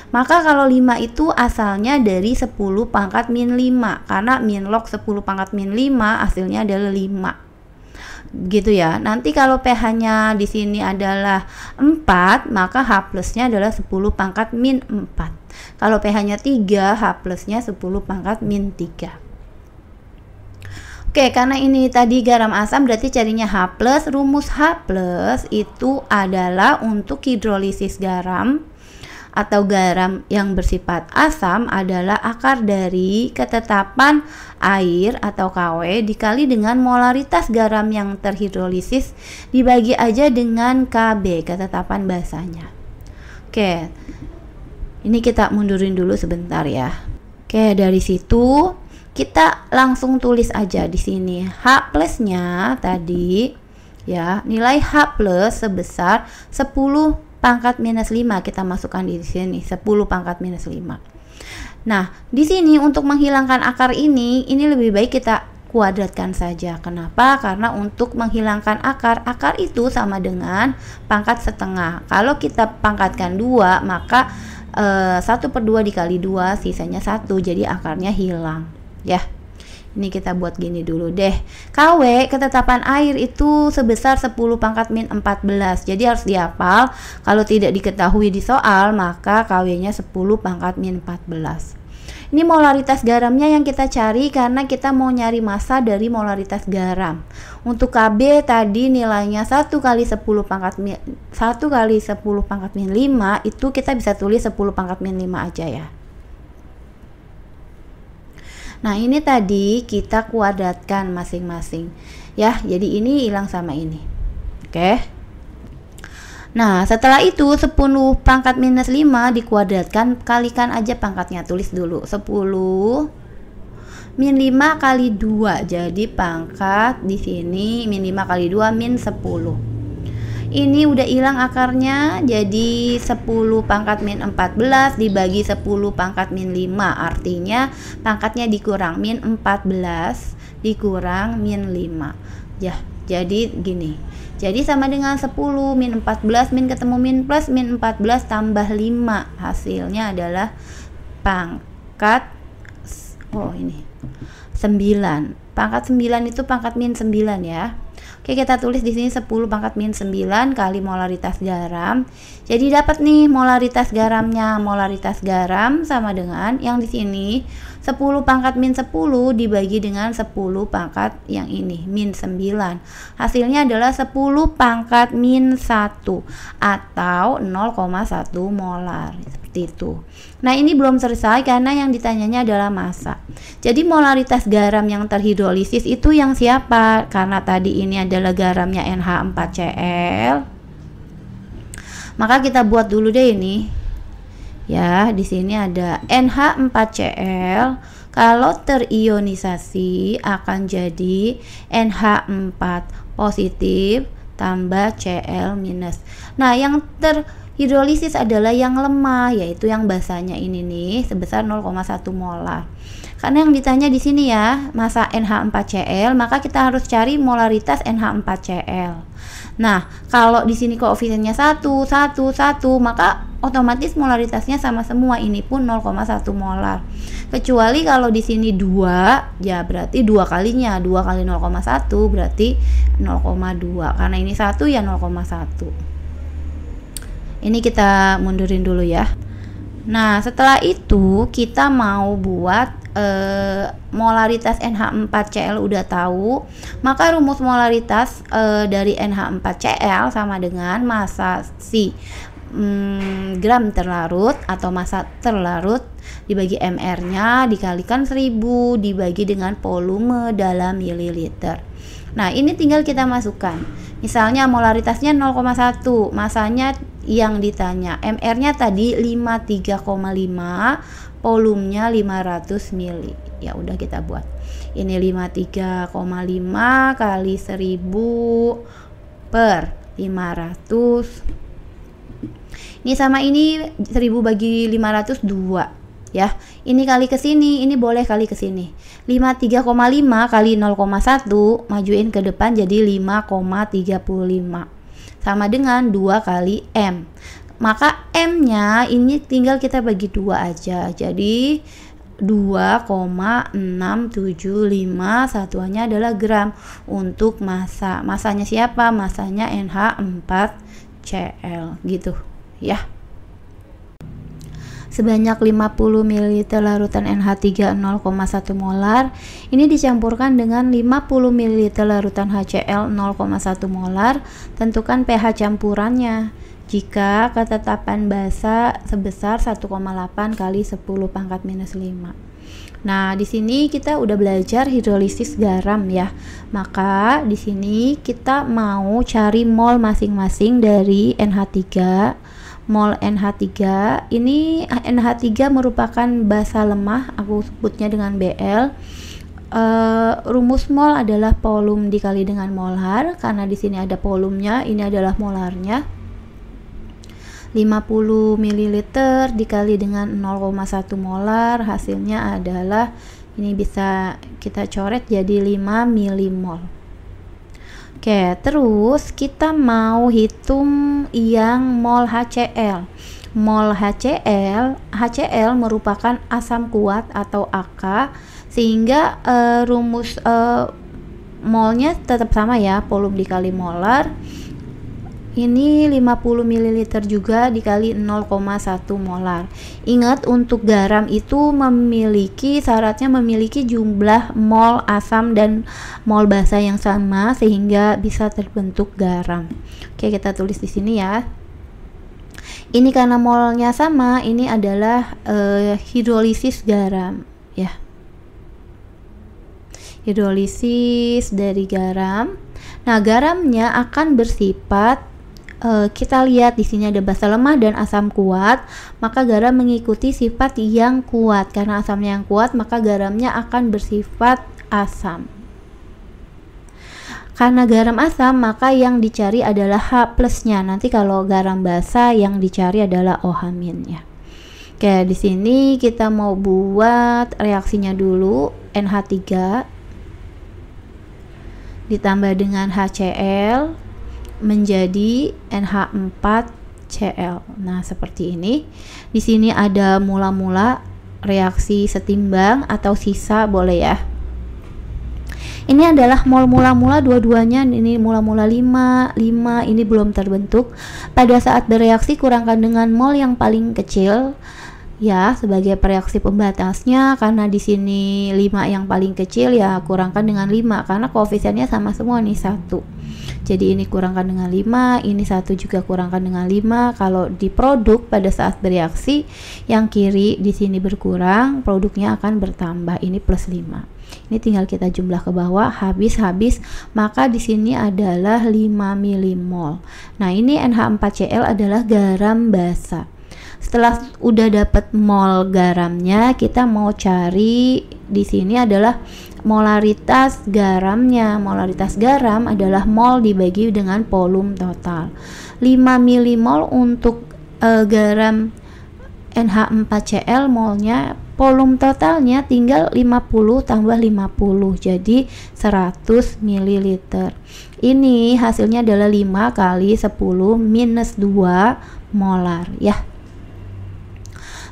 Speaker 1: Maka kalau 5 itu asalnya dari 10 pangkat min 5, karena min log 10 pangkat min 5 hasilnya adalah 5. Gitu ya. Nanti kalau pH-nya di sini adalah 4, maka H+-nya adalah 10 pangkat min 4. Kalau pH-nya 3, H+-nya 10 pangkat min 3. Oke, karena ini tadi garam asam berarti carinya H+. Rumus H+ itu adalah untuk hidrolisis garam atau garam yang bersifat asam adalah akar dari ketetapan air atau KW dikali dengan molaritas garam yang terhidrolisis dibagi aja dengan KB, ketetapan basanya. Oke, ini kita mundurin dulu sebentar ya. Oke, dari situ kita langsung tulis aja di sini H+-nya tadi ya, nilai H+ sebesar 10 pangkat minus 5 kita masukkan di sini 10 pangkat minus 5. Nah, di sini untuk menghilangkan akar ini lebih baik kita kuadratkan saja. Kenapa? Karena untuk menghilangkan akar itu sama dengan pangkat setengah. Kalau kita pangkatkan 2, maka 1/2 dikali 2 sisanya 1, jadi akarnya hilang ya. Ini kita buat gini dulu deh. KW, ketetapan air itu sebesar 10 pangkat min 14. Jadi harus dihafal. Kalau tidak diketahui di soal, maka KW-nya 10 pangkat min 14. Ini molaritas garamnya yang kita cari karena kita mau nyari massa dari molaritas garam. Untuk KB tadi nilainya 1 kali 10 pangkat min 5, itu kita bisa tulis 10 pangkat min 5 aja ya. Nah, ini tadi kita kuadratkan masing-masing ya. Jadi ini hilang sama ini. Oke. Nah, setelah itu 10 pangkat minus 5 dikuadratkan, kalikan aja pangkatnya, tulis dulu 10 min 5 kali 2. Jadi pangkat di sini min 5 kali 2 min 10. Ini udah hilang akarnya, jadi 10 pangkat min 14 dibagi 10 pangkat min 5, artinya pangkatnya dikurang, min 14 dikurang min 5 ya. Jadi gini, jadi sama dengan 10 min 14, min ketemu min plus, min 14 tambah 5, hasilnya adalah pangkat 9. Pangkat 9 itu pangkat min 9 ya. Oke, kita tulis di sini 10 pangkat min 9 kali molaritas garam. Jadi dapat nih molaritas garamnya. Molaritas garam sama dengan yang di sini 10 pangkat min 10 dibagi dengan 10 pangkat yang ini min 9. Hasilnya adalah 10 pangkat min 1 atau 0,1 molar. Seperti itu. Nah, ini belum selesai karena yang ditanyanya adalah massa. Jadi molaritas garam yang terhidrolisis itu yang siapa? Karena tadi ini adalah garamnya NH4Cl. Maka kita buat dulu deh ini. Ya, di sini ada NH4Cl. Kalau terionisasi akan jadi NH4 positif tambah Cl minus. Nah, yang terhidrolisis adalah yang lemah, yaitu yang basanya ini nih sebesar 0,1 molar. Karena yang ditanya di sini ya, massa NH4Cl, maka kita harus cari molaritas NH4Cl. Nah, kalau di sini koefisiennya 1, maka otomatis molaritasnya sama semua, ini pun 0,1 molar. Kecuali kalau di sini 2, ya berarti 2 kalinya, 2 kali 0,1 berarti 0,2. Karena ini 1 ya 0,1. Ini kita mundurin dulu ya. Nah, setelah itu kita mau buat molaritas NH4Cl udah tahu, maka rumus molaritas dari NH4Cl sama dengan massa si gram terlarut atau massa terlarut dibagi mR nya dikalikan 1000 dibagi dengan volume dalam mililiter. Nah, ini tinggal kita masukkan. Misalnya molaritasnya 0,1, masanya yang ditanya. MR-nya tadi 53,5, volumenya 500 mili. Ya udah kita buat. Ini 53,5 kali 1000 per 500. Ini sama ini 1000 bagi 500 2. Ya, ini kali ke sini, ini boleh kali ke sini. 53,5 kali 0,1 majuin ke depan jadi 5,35. Sama dengan 2 kali M. Maka M-nya ini tinggal kita bagi 2 aja. Jadi 2,675, satuannya adalah gram. Untuk massa. Massanya siapa? Massanya NH4Cl gitu, ya. Sebanyak 50 ml larutan NH3 0,1 molar ini dicampurkan dengan 50 ml larutan HCl 0,1 molar. Tentukan pH campurannya jika ketetapan basa sebesar 1,8 kali 10 pangkat minus 5. Nah, di sini kita udah belajar hidrolisis garam ya. Maka di sini kita mau cari mol masing-masing dari NH3. Mol NH3 ini, NH3 merupakan basa lemah, aku sebutnya dengan Bl. Rumus mol adalah volum dikali dengan molar, karena di sini ada volumenya, ini adalah molarnya. 50 ml dikali dengan 0,1 molar, hasilnya adalah, ini bisa kita coret jadi 5 milimol. Oke, terus kita mau hitung yang mol HCl. Mol HCl merupakan asam kuat atau AK, sehingga rumus molnya tetap sama ya, volum dikali molar. Ini 50 ml juga dikali 0,1 molar. Ingat, untuk garam itu syaratnya memiliki jumlah mol asam dan mol basa yang sama sehingga bisa terbentuk garam. Oke, kita tulis di sini ya. Ini karena molnya sama, ini adalah hidrolisis garam ya. Hidrolisis dari garam. Nah, garamnya akan bersifat, kita lihat di sini ada basa lemah dan asam kuat, maka garam mengikuti sifat yang kuat. Karena asamnya yang kuat, maka garamnya akan bersifat asam. Karena garam asam, maka yang dicari adalah H plusnya. Nanti kalau garam basa, yang dicari adalah OH minnya. Oke, di sini kita mau buat reaksinya dulu. NH3 ditambah dengan HCl menjadi NH4Cl. Nah, seperti ini. Di sini ada mula-mula reaksi setimbang atau sisa, boleh ya. Ini adalah mol mula-mula dua-duanya. Ini mula-mula 5, ini belum terbentuk. Pada saat bereaksi kurangkan dengan mol yang paling kecil ya, sebagai reaksi pembatasnya. Karena di sini 5 yang paling kecil, ya kurangkan dengan 5 karena koefisiennya sama semua nih, 1. Jadi ini kurangkan dengan 5, ini 1 juga kurangkan dengan 5. Kalau di produk pada saat bereaksi, yang kiri di sini berkurang, produknya akan bertambah. Ini plus 5. Ini tinggal kita jumlah ke bawah, habis, maka di sini adalah 5 milimol. Nah, ini NH4Cl adalah garam basa. Setelah udah dapat mol garamnya, kita mau cari di sini adalah molaritas garamnya. Molaritas garam adalah mol dibagi dengan volume total. 5 milimol untuk garam NH4Cl, molnya, volume totalnya tinggal 50 tambah 50, jadi 100 ml. Ini hasilnya adalah 5 kali 10 minus 2 molar ya.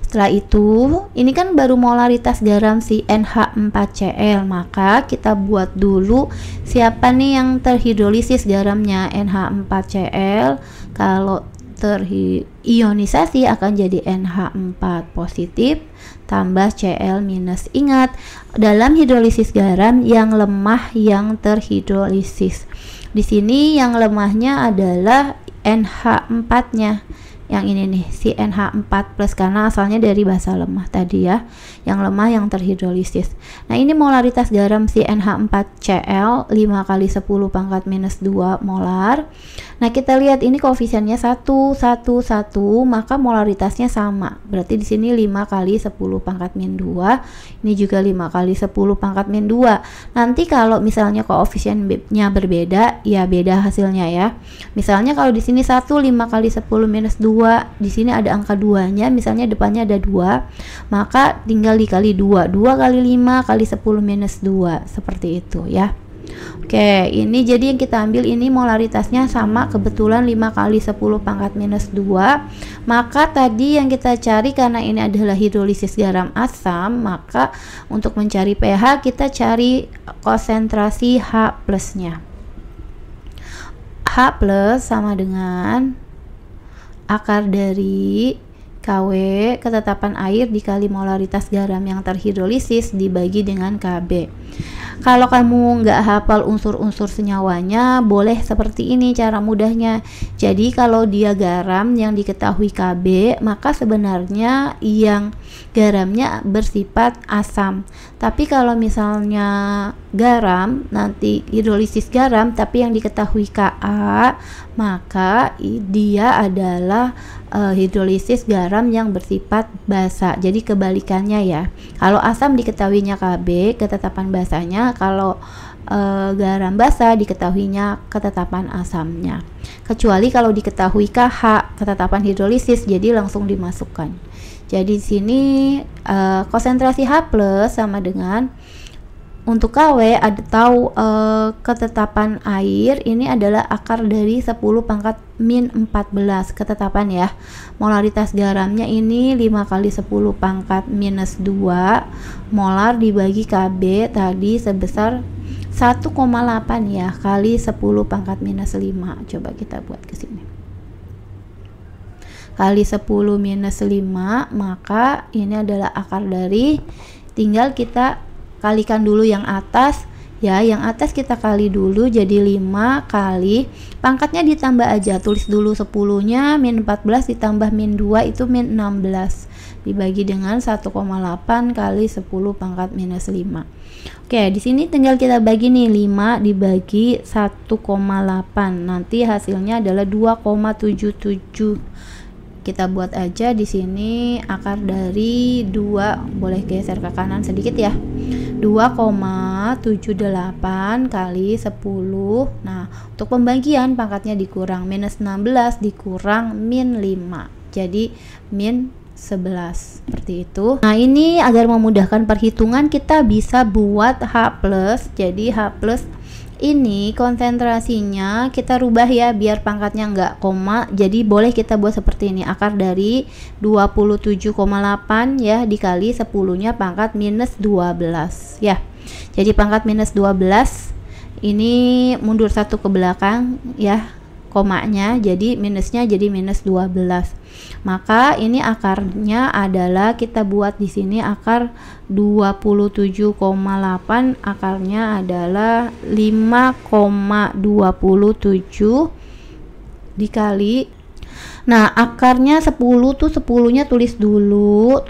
Speaker 1: Setelah itu, ini kan baru molaritas garam si NH4Cl, maka kita buat dulu siapa nih yang terhidrolisis garamnya. NH4Cl kalau terionisasi akan jadi NH4 positif tambah Cl minus. Ingat, dalam hidrolisis garam yang lemah yang terhidrolisis. Di sini yang lemahnya adalah NH4-nya. yang ini nih, si NH4+, karena asalnya dari basa lemah tadi ya, yang lemah yang terhidrolisis. Nah ini molaritas garam si NH4Cl 5 kali 10 pangkat minus 2 molar. Nah kita lihat ini koefisiennya 1, 1, 1, maka molaritasnya sama, berarti di sini 5 kali 10 pangkat min 2, ini juga 5 kali 10 pangkat min 2. Nanti kalau misalnya koefisiennya berbeda, ya beda hasilnya ya. Misalnya kalau di sini 1 5 kali 10 minus 2, di sini ada angka 2-nya, misalnya depannya ada 2, maka tinggal dikali 2 kali 5 kali 10 minus 2, seperti itu ya. Oke, ini jadi yang kita ambil ini molaritasnya sama, kebetulan 5 kali 10 pangkat minus 2. Maka tadi yang kita cari, karena ini adalah hidrolisis garam asam, maka untuk mencari pH kita cari konsentrasi H plusnya. H plus sama dengan akar dari KW, ketetapan air dikali molaritas garam yang terhidrolisis dibagi dengan KB. Kalau kamu nggak hafal unsur-unsur senyawanya, boleh seperti ini cara mudahnya. Jadi kalau dia garam yang diketahui KB, maka sebenarnya yang garamnya bersifat asam. Tapi kalau misalnya garam, nanti hidrolisis garam, tapi yang diketahui Ka, maka dia adalah hidrolisis garam yang bersifat basa. Jadi kebalikannya ya. Kalau asam diketahuinya KB, ketetapan basanya. Kalau garam basa diketahuinya ketetapan asamnya. Kecuali kalau diketahui KH, ketetapan hidrolisis, jadi langsung dimasukkan. Jadi di sini konsentrasi H plus sama dengan, untuk KW ada tahu ketetapan air ini adalah akar dari 10 pangkat min 14 ketetapan ya. Molaritas garamnya ini 5 kali 10 pangkat minus 2 molar dibagi KB tadi sebesar 1,8 ya, kali 10 pangkat minus 5. Coba kita buat ke sini. Kali 10 minus 5, maka ini adalah akar dari, tinggal kita kalikan dulu yang atas ya, yang atas kita kali dulu jadi 5 kali pangkatnya ditambah aja, tulis dulu 10 nya min 14 ditambah min 2 itu min 16 dibagi dengan 1,8 kali 10 pangkat minus 5. Oke, di sini tinggal kita bagi nih, 5 dibagi 1,8, nanti hasilnya adalah 2,77. Kita buat aja di sini akar dari 2, boleh geser ke kanan sedikit ya, 2,78 kali 10. Nah untuk pembagian pangkatnya dikurang, minus 16 dikurang min 5, jadi min 11, seperti itu. Nah ini agar memudahkan perhitungan kita bisa buat H plus. Jadi H plus ini konsentrasinya kita rubah ya biar pangkatnya enggak koma, jadi boleh kita buat seperti ini, akar dari 27,8 ya dikali 10 nya pangkat minus 12 ya. Jadi pangkat minus 12 ini mundur satu ke belakang ya komanya, jadi minusnya jadi minus 12. Maka ini akarnya adalah, kita buat di sini akar 27,8, akarnya adalah 5,27 dikali, nah akarnya 10 tuh 10 nya tulis dulu,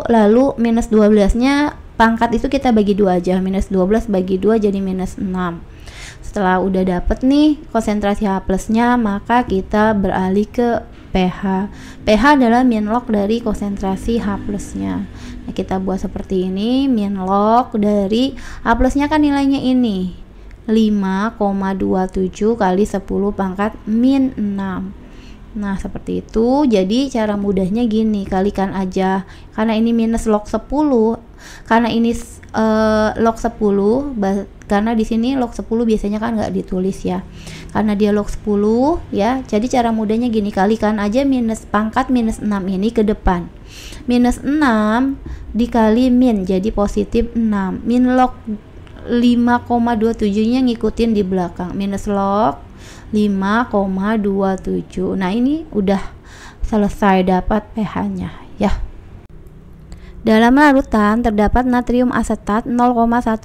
Speaker 1: lalu minus 12 nya pangkat itu kita bagi 2 aja, minus 12 bagi 2 jadi minus 6. Setelah udah dapet nih konsentrasi H plusnya, maka kita beralih ke pH. pH adalah min log dari konsentrasi H plusnya. Nah, kita buat seperti ini, min log dari H plusnya kan nilainya ini 5,27 kali 10 pangkat min 6. Nah seperti itu. Jadi cara mudahnya gini, kalikan aja, karena ini minus log 10, karena ini log 10, karena di sini log 10 biasanya kan nggak ditulis ya, karena dia log 10 ya. Jadi cara mudahnya gini, kalikan aja minus pangkat minus 6 ini ke depan, minus 6 dikali min jadi positif 6, min log 5,27 nya ngikutin di belakang, minus log 5,27. Nah ini udah selesai dapat pH nya ya. Dalam larutan terdapat natrium asetat 0,1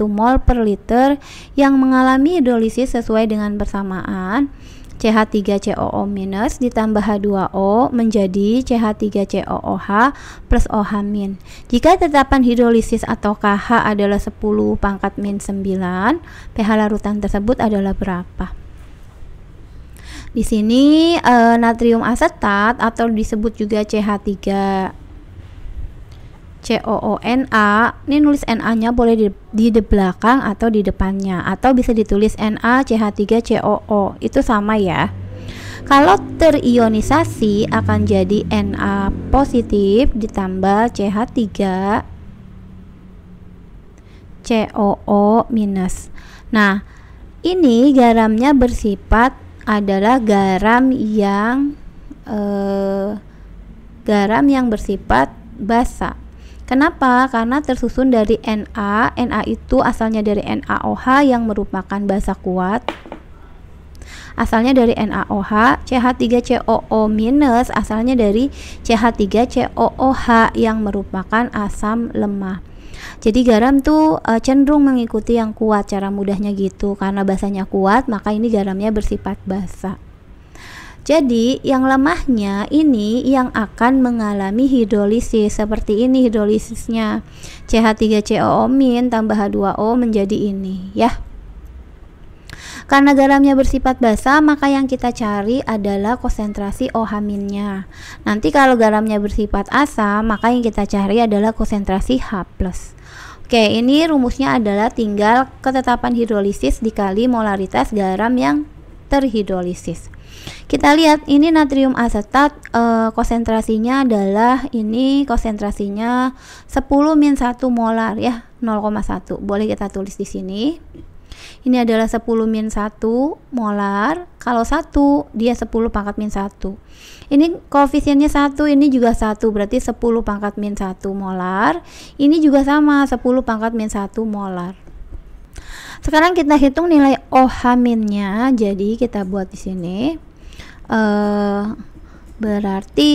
Speaker 1: mol per liter yang mengalami hidrolisis sesuai dengan persamaan CH3COO minus ditambah H2O menjadi CH3COOH plus OH min. Jika tetapan hidrolisis atau KH adalah 10 pangkat min 9, pH larutan tersebut adalah berapa? Di sini natrium asetat atau disebut juga CH3COONA, ini nulis Na-nya boleh di belakang atau di depannya, atau bisa ditulis NaCH3COO, itu sama ya. Kalau terionisasi akan jadi Na positif ditambah CH3COO minus. Nah, ini garamnya bersifat adalah garam yang bersifat basa. Kenapa? Karena tersusun dari Na. Na itu asalnya dari NaOH yang merupakan basa kuat. Asalnya dari NaOH. CH3COO minus asalnya dari CH3COOH yang merupakan asam lemah. Jadi garam tuh cenderung mengikuti yang kuat, cara mudahnya gitu. Karena basanya kuat, maka ini garamnya bersifat basa. Jadi yang lemahnya ini yang akan mengalami hidrolisis. Seperti ini hidrolisisnya, CH3COO min tambah H2O menjadi ini ya. Karena garamnya bersifat basa, maka yang kita cari adalah konsentrasi OH minnya. Nanti kalau garamnya bersifat asam, maka yang kita cari adalah konsentrasi H+. Oke, ini rumusnya adalah tinggal ketetapan hidrolisis dikali molaritas garam yang terhidrolisis. Kita lihat ini natrium asetat, konsentrasinya adalah ini konsentrasinya 10-1 molar ya, 0,1. Boleh kita tulis di sini. Ini adalah 10-1 molar. Kalau 1 dia 10 pangkat min 1. Ini koefisiennya 1, ini juga 1, berarti 10 pangkat min 1 molar. Ini juga sama, 10 pangkat min 1 molar. Sekarang kita hitung nilai OH minnya. Jadi kita buat di sini. Berarti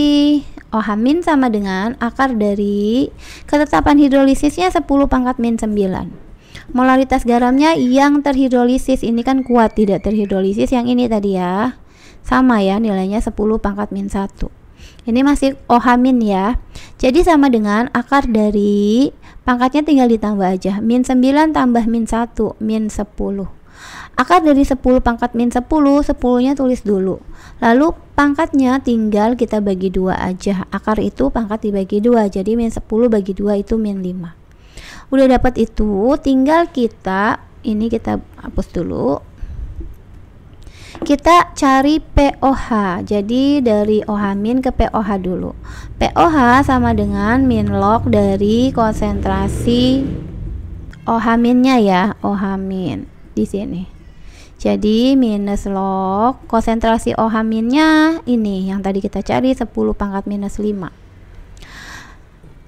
Speaker 1: OH min sama dengan akar dari ketetapan hidrolisisnya 10 pangkat min 9. Molaritas garamnya yang terhidrolisis ini kan kuat, tidak terhidrolisis yang ini tadi ya. Sama ya, nilainya 10 pangkat min 1. Ini masih OH min ya. Jadi sama dengan akar dari pangkatnya tinggal ditambah aja. Min 9 tambah min 1, min 10. Akar dari 10 pangkat min 10, 10-nya tulis dulu. Lalu pangkatnya tinggal kita bagi 2 aja. Akar itu pangkat dibagi 2, jadi min 10 bagi 2 itu min 5. Udah dapat itu, tinggal kita hapus dulu. Kita cari pOH. Jadi dari OH min ke pOH dulu. pOH sama dengan min log dari konsentrasi OH minnya ya, OH min di sini. Jadi minus log konsentrasi OH minnya ini yang tadi kita cari 10 pangkat minus 5.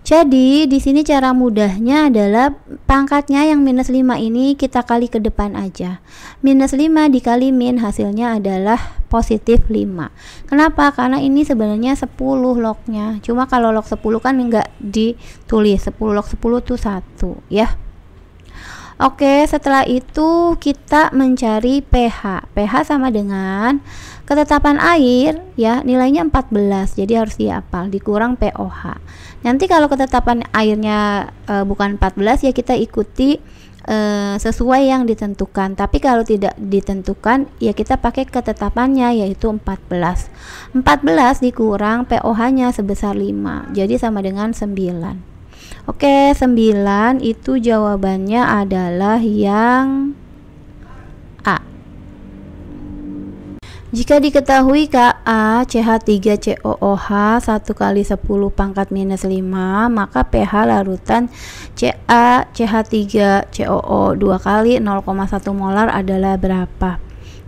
Speaker 1: Jadi di sini cara mudahnya adalah pangkatnya yang minus 5 ini kita kali ke depan aja. Minus 5 dikali min hasilnya adalah positif 5. Kenapa? Karena ini sebenarnya 10 lognya. Cuma kalau log 10 kan enggak ditulis. 10 log 10 itu 1 ya. Oke, setelah itu kita mencari pH. pH sama dengan ketetapan air ya, nilainya 14. Jadi harus dihafal dikurang pOH. Nanti kalau ketetapan airnya bukan 14 ya kita ikuti sesuai yang ditentukan. Tapi kalau tidak ditentukan ya kita pakai ketetapannya yaitu 14. 14 dikurang pOH-nya sebesar 5. Jadi sama dengan 9. Oke, 9 itu jawabannya adalah yang A. Jika diketahui Ka CH3COOH 1 kali 10 pangkat minus 5, maka pH larutan CH3COO 2 kali 0,1 molar adalah berapa?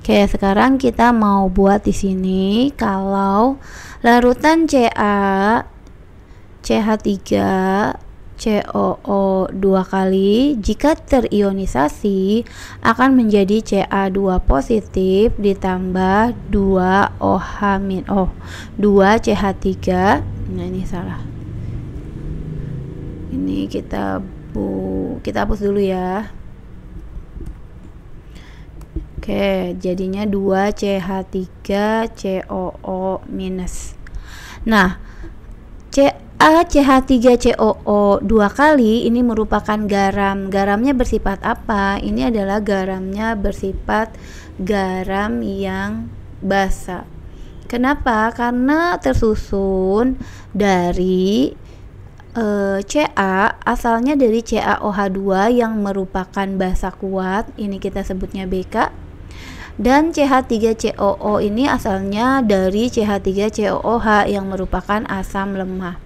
Speaker 1: Oke, sekarang kita mau buat di sini kalau larutan CH3COO 2 kali jika terionisasi akan menjadi Ca2 positif ditambah 2 OH min 2 CH3. Nah ini salah, ini kita hapus dulu ya. Oke, jadinya 2 CH3 CH3COO minus. Nah, CaCH3COO 2 kali ini merupakan garam. Garamnya bersifat apa? Ini adalah garamnya bersifat garam yang basa. Kenapa? Karena tersusun dari Ca, asalnya dari CaOH2 yang merupakan basa kuat, ini kita sebutnya Bk. Dan CH3COO ini asalnya dari CH3COOH yang merupakan asam lemah.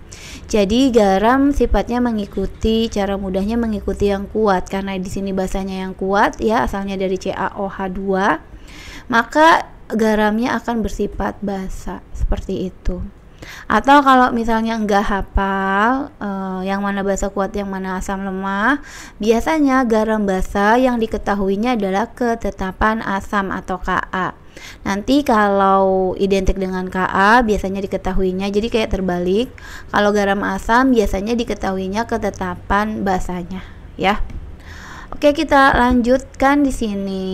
Speaker 1: Jadi garam sifatnya mengikuti, cara mudahnya mengikuti yang kuat, karena di sini basanya yang kuat ya, asalnya dari CaOH2, maka garamnya akan bersifat basa seperti itu. Atau kalau misalnya enggak hafal yang mana basa kuat yang mana asam lemah, biasanya garam basa yang diketahuinya adalah ketetapan asam atau Ka. Nanti kalau identik dengan Ka biasanya diketahuinya, jadi kayak terbalik. Kalau garam asam biasanya diketahuinya ketetapan basanya ya. Oke, kita lanjutkan di sini.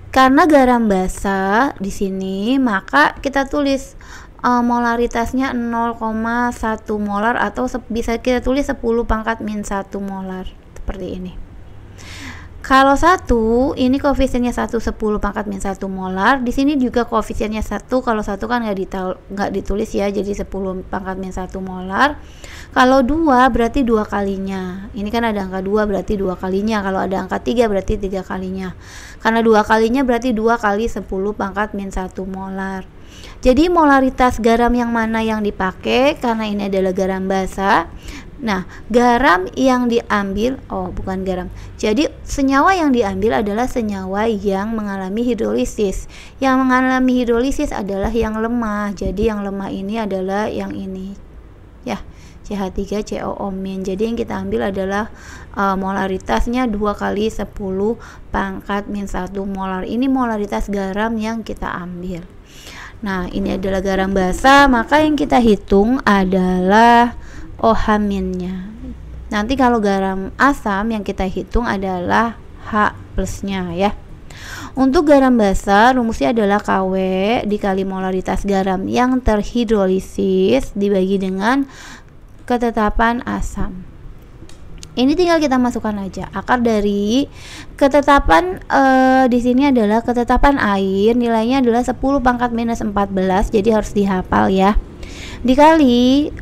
Speaker 1: Karena garam basa di sini, maka kita tulis molaritasnya 0,1 molar atau bisa kita tulis 10 pangkat min 1 molar seperti ini. Kalau 1 ini koefisiennya 1 10 pangkat min 1 molar. Di sini juga koefisiennya 1. Kalau 1 kan nggak ditulis ya, jadi 10 pangkat min 1 molar. Kalau 2 berarti 2 kalinya. Ini kan ada angka 2 berarti 2 kalinya. Kalau ada angka 3 berarti 3 kalinya. Karena 2 kalinya berarti 2 kali 10 pangkat min 1 molar. Jadi molaritas garam yang mana yang dipakai, karena ini adalah garam basa. Nah, garam yang diambil, bukan garam. Jadi senyawa yang diambil adalah senyawa yang mengalami hidrolisis. Yang mengalami hidrolisis adalah yang lemah. Jadi yang lemah ini adalah yang ini. Ya, CH3COO min. Jadi yang kita ambil adalah molaritasnya 2 kali 10 pangkat min 1 molar. Ini molaritas garam yang kita ambil. Nah, ini adalah garam basa, maka yang kita hitung adalah OH minnya. Nanti kalau garam asam yang kita hitung adalah H plusnya ya. Untuk garam basa rumusnya adalah Kw dikali molaritas garam yang terhidrolisis dibagi dengan ketetapan asam. Ini tinggal kita masukkan aja akar dari ketetapan di sini adalah ketetapan air, nilainya adalah 10 pangkat minus 14, jadi harus dihafal ya. Dikali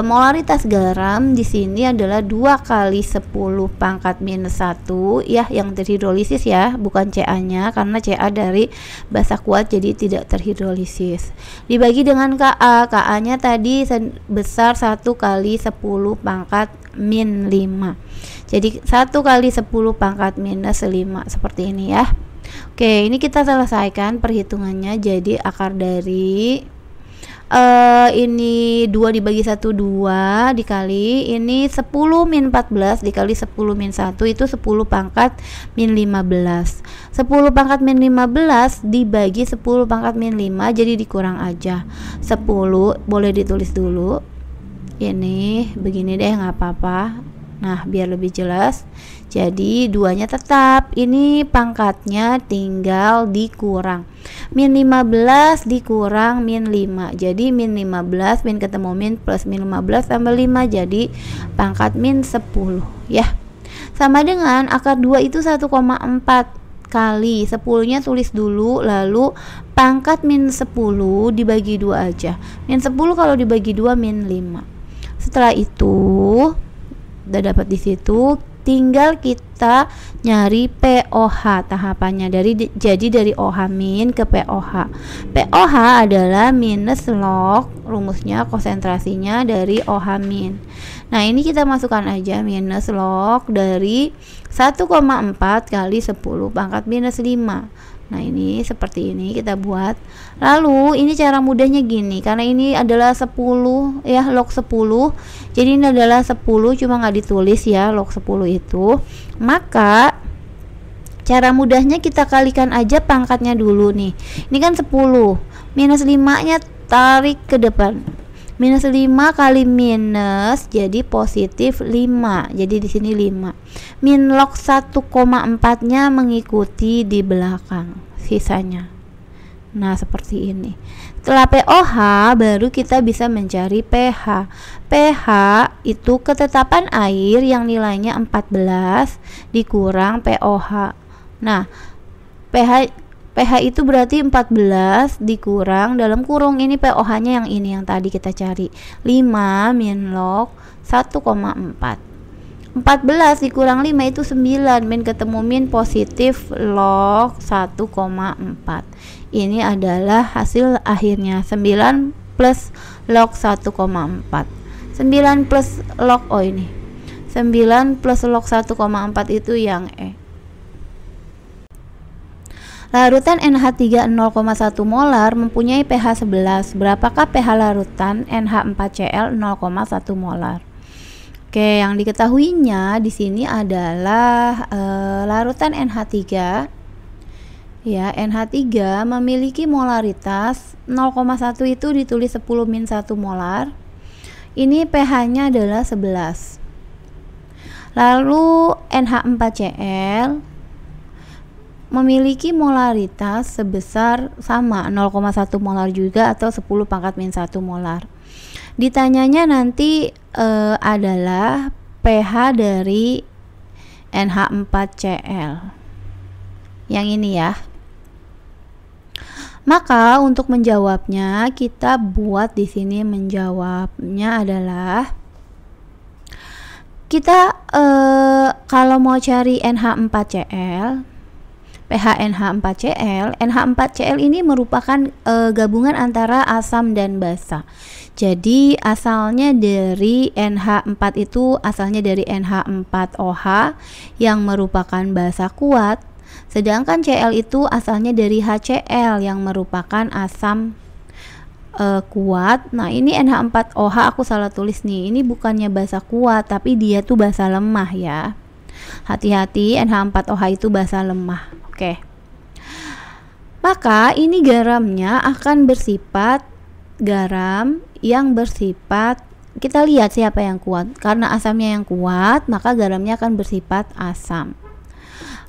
Speaker 1: molaritas garam di sini adalah 2 kali 10 pangkat minus 1 ya, yang terhidrolisis ya, bukan Ca-nya, karena Ca dari basa kuat jadi tidak terhidrolisis. Dibagi dengan Ka, Ka-nya tadi sebesar 1 kali 10 pangkat min 5. Jadi 1 kali 10 pangkat minus 5 seperti ini ya. Oke, ini kita selesaikan perhitungannya. Jadi akar dari ini 2 dibagi 1 2 dikali ini 10 min 14 dikali 10 min 1 itu 10 pangkat min 15. 10 pangkat min 15 dibagi 10 pangkat min 5, jadi dikurang aja. 10 boleh ditulis dulu. Ini begini deh, nggak apa-apa. Nah, biar lebih jelas. Jadi 2-nya tetap. Ini pangkatnya tinggal dikurang. Min 15 dikurang min 5. Jadi min 15 min ketemu min plus min 15 tambah 5 jadi pangkat min 10 ya. Sama dengan akar 2 itu 1,4 kali 10-nya tulis dulu, lalu pangkat min 10 dibagi 2 aja. Min 10 kalau dibagi 2 min 5. Setelah itu udah dapat di situ, tinggal kita nyari POH tahapannya jadi dari OH min ke POH. POH adalah minus log rumusnya konsentrasinya dari OH min. Nah, ini kita masukkan aja minus log dari 1,4 kali 10 pangkat minus 5. Nah, ini seperti ini kita buat. Lalu ini cara mudahnya gini, karena ini adalah 10 ya, log 10. Jadi ini adalah 10 cuma nggak ditulis ya log 10 itu. Maka cara mudahnya kita kalikan aja pangkatnya dulu nih. Ini kan 10. Minus 5-nya tarik ke depan. Minus 5 kali minus jadi positif 5. Jadi di sini 5. Min log 1,4-nya mengikuti di belakang. sisanya. Nah, seperti ini. Setelah pOH baru kita bisa mencari pH. pH itu ketetapan air yang nilainya 14 dikurang pOH. Nah, pH itu berarti 14 dikurang dalam kurung ini pOH-nya yang ini yang tadi kita cari. 5 min log 1,4. 14 dikurang 5 itu 9, min ketemu min positif log 1,4. Ini adalah hasil akhirnya 9 plus log 1,4. 9 plus log 9 plus log 1,4 itu yang E. Larutan NH3 0,1 molar mempunyai pH 11. Berapakah pH larutan NH4Cl 0,1 molar? Oke, yang diketahuinya di sini adalah larutan NH3. Ya, NH3 memiliki molaritas 0,1 itu ditulis 10 min 1 molar. Ini pH-nya adalah 11. Lalu NH4Cl memiliki molaritas sebesar sama 0,1 molar juga atau 10 pangkat min 1 molar. Ditanyanya nanti adalah pH dari NH4Cl. Yang ini ya. Maka untuk menjawabnya kita buat di sini menjawabnya adalah kita kalau mau cari NH4Cl, pH NH4Cl ini merupakan gabungan antara asam dan basa. Jadi asalnya dari NH4 itu asalnya dari NH4OH yang merupakan basa kuat. Sedangkan Cl itu asalnya dari HCl yang merupakan asam kuat. Nah, ini NH4OH aku salah tulis nih. Ini bukannya basa kuat, tapi dia tuh basa lemah ya. Hati-hati, NH4OH itu basa lemah. Oke. Maka ini garamnya akan bersifat garam yang bersifat, kita lihat siapa yang kuat. Karena asamnya yang kuat, maka garamnya akan bersifat asam.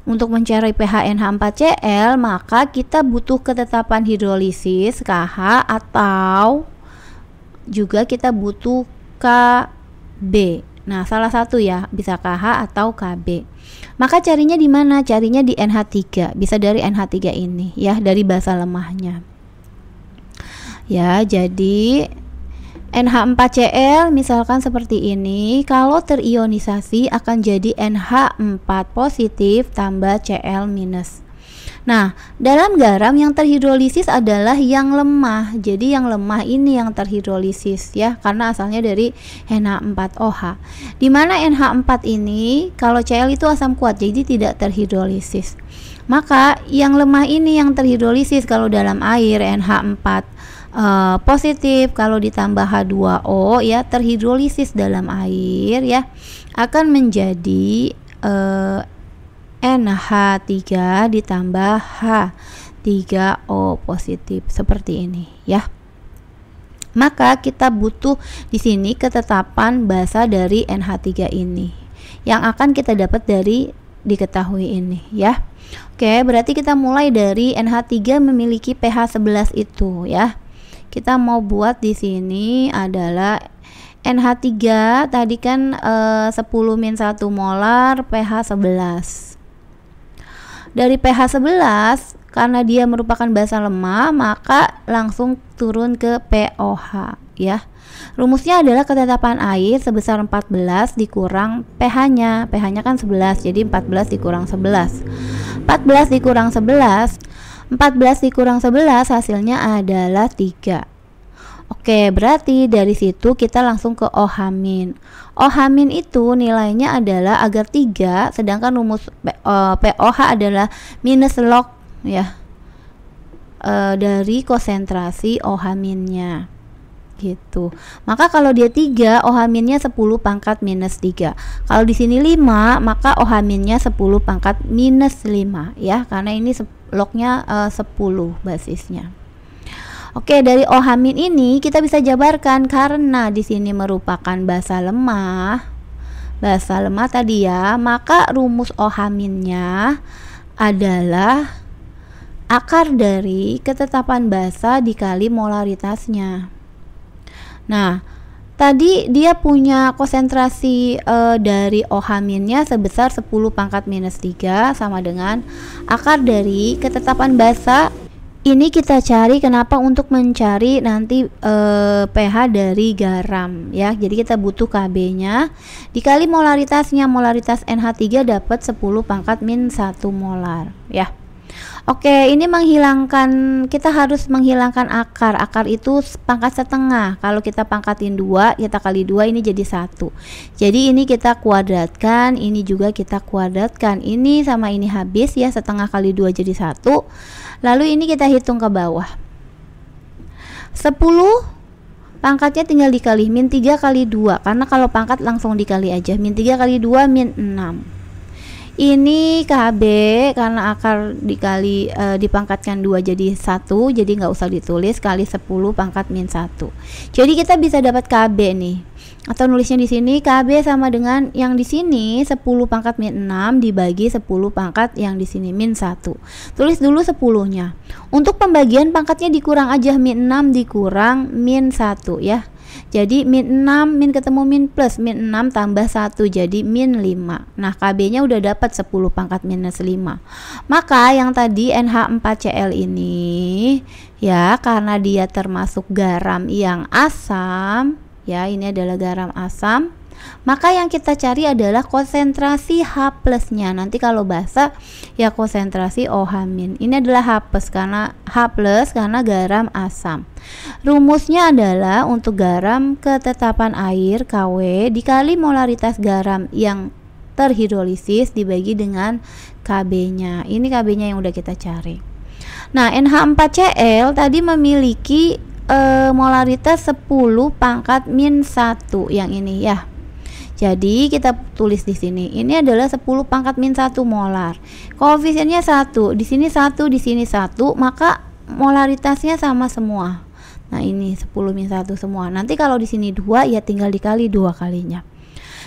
Speaker 1: Untuk mencari pH NH4Cl, maka kita butuh ketetapan hidrolisis KH atau juga kita butuh KB. Nah, salah satu ya, bisa KH atau KB. Maka carinya di mana? Carinya di NH3. Bisa dari NH3 ini ya, dari basa lemahnya. Ya, jadi NH4Cl misalkan seperti ini, kalau terionisasi akan jadi NH4 positif tambah Cl minus. Nah, dalam garam yang terhidrolisis adalah yang lemah. Jadi yang lemah ini yang terhidrolisis ya, karena asalnya dari NH4OH. Di mana NH4 ini kalau Cl itu asam kuat, jadi tidak terhidrolisis. Maka yang lemah ini yang terhidrolisis kalau dalam air NH4 positif, kalau ditambah H2O ya terhidrolisis dalam air ya akan menjadi NH3 ditambah H3O positif seperti ini ya. Maka kita butuh di sini ketetapan basa dari NH3 ini yang akan kita dapat dari diketahui ini ya. Oke, berarti kita mulai dari NH3 memiliki pH 11 itu ya. Kita mau buat di sini adalah NH3 tadi kan 10 min 1 molar pH 11. Dari pH 11 karena dia merupakan basa lemah, maka langsung turun ke pOH ya. Rumusnya adalah ketetapan air sebesar 14 dikurang pH-nya. pH-nya kan 11, jadi 14 dikurang 11. 14 dikurang 11, 14 dikurang 11 hasilnya adalah 3. Oke, berarti dari situ kita langsung ke OH-. OH- itu nilainya adalah agar 3, sedangkan rumus pOH adalah minus log ya dari konsentrasi OH-nya gitu. Maka kalau dia 3, OH-nya 10 pangkat minus 3. Kalau di sini 5, maka OH-nya 10 pangkat minus 5 ya, karena ini lognya 10 basisnya. Oke, dari OH- ini kita bisa jabarkan karena di sini merupakan basa lemah. Basa lemah tadi ya, maka rumus OH-nya adalah akar dari ketetapan basa dikali molaritasnya. Nah, tadi dia punya konsentrasi dari OH-nya sebesar 10 pangkat minus 3 sama dengan akar dari ketetapan basa. Ini kita cari kenapa, untuk mencari nanti pH dari garam ya. Jadi kita butuh Kb-nya dikali molaritasnya. Molaritas NH3 dapat 10 pangkat min 1 molar ya. Oke, ini menghilangkan, kita harus menghilangkan akar. Akar itu pangkat setengah. Kalau kita pangkatin 2, kita kali 2 ini jadi 1. Jadi ini kita kuadratkan, ini juga kita kuadratkan. Ini sama ini habis ya, setengah kali 2 jadi 1. Lalu ini kita hitung ke bawah. 10 pangkatnya tinggal dikali min 3 kali 2. Karena kalau pangkat langsung dikali aja. Min 3 kali 2 min 6. Ini Kb karena akar dikali dipangkatkan 2 jadi 1, jadi nggak usah ditulis, kali 10 pangkat min 1. Jadi kita bisa dapat Kb nih. Atau nulisnya di sini Kb sama dengan yang di sini 10 pangkat min 6 dibagi 10 pangkat yang di sini min 1. Tulis dulu 10-nya. Untuk pembagian pangkatnya dikurang aja, min 6 dikurang min 1 ya. Jadi min 6, min ketemu min plus, min 6 tambah 1 jadi min 5. Nah, Kb-nya udah dapat 10 pangkat minus 5. Maka yang tadi NH4Cl ini ya, karena dia termasuk garam yang asam ya, ini adalah garam asam, maka yang kita cari adalah konsentrasi H plusnya. Nanti kalau basa ya konsentrasi OH-. Ini adalah H plus karena garam asam. Rumusnya adalah untuk garam ketetapan air Kw dikali molaritas garam yang terhidrolisis dibagi dengan Kb-nya. Ini Kb-nya yang udah kita cari. Nah, NH4Cl tadi memiliki molaritas 10 pangkat min 1 yang ini ya. Jadi kita tulis di sini. Ini adalah 10 pangkat min 1 molar. Koefisiennya 1, di sini 1, di sini 1, maka molaritasnya sama semua. Nah, ini 10 min 1 semua. Nanti kalau di sini 2 ya tinggal dikali 2 kalinya.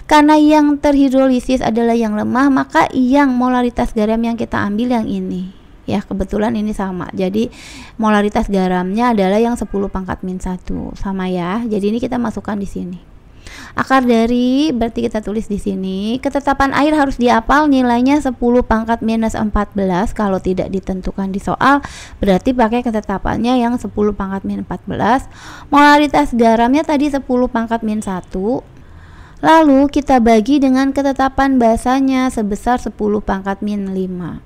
Speaker 1: Karena yang terhidrolisis adalah yang lemah, maka yang molaritas garam yang kita ambil yang ini. Ya, kebetulan ini sama. Jadi molaritas garamnya adalah yang 10 pangkat min 1 sama ya. Jadi ini kita masukkan di sini. Akar dari berarti kita tulis di sini. Ketetapan air harus dihafal, nilainya 10 pangkat minus 14. Kalau tidak ditentukan di soal berarti pakai ketetapannya yang 10 pangkat min 14. Molaritas garamnya tadi 10 pangkat min 1. Lalu kita bagi dengan ketetapan basanya sebesar 10 pangkat min 5.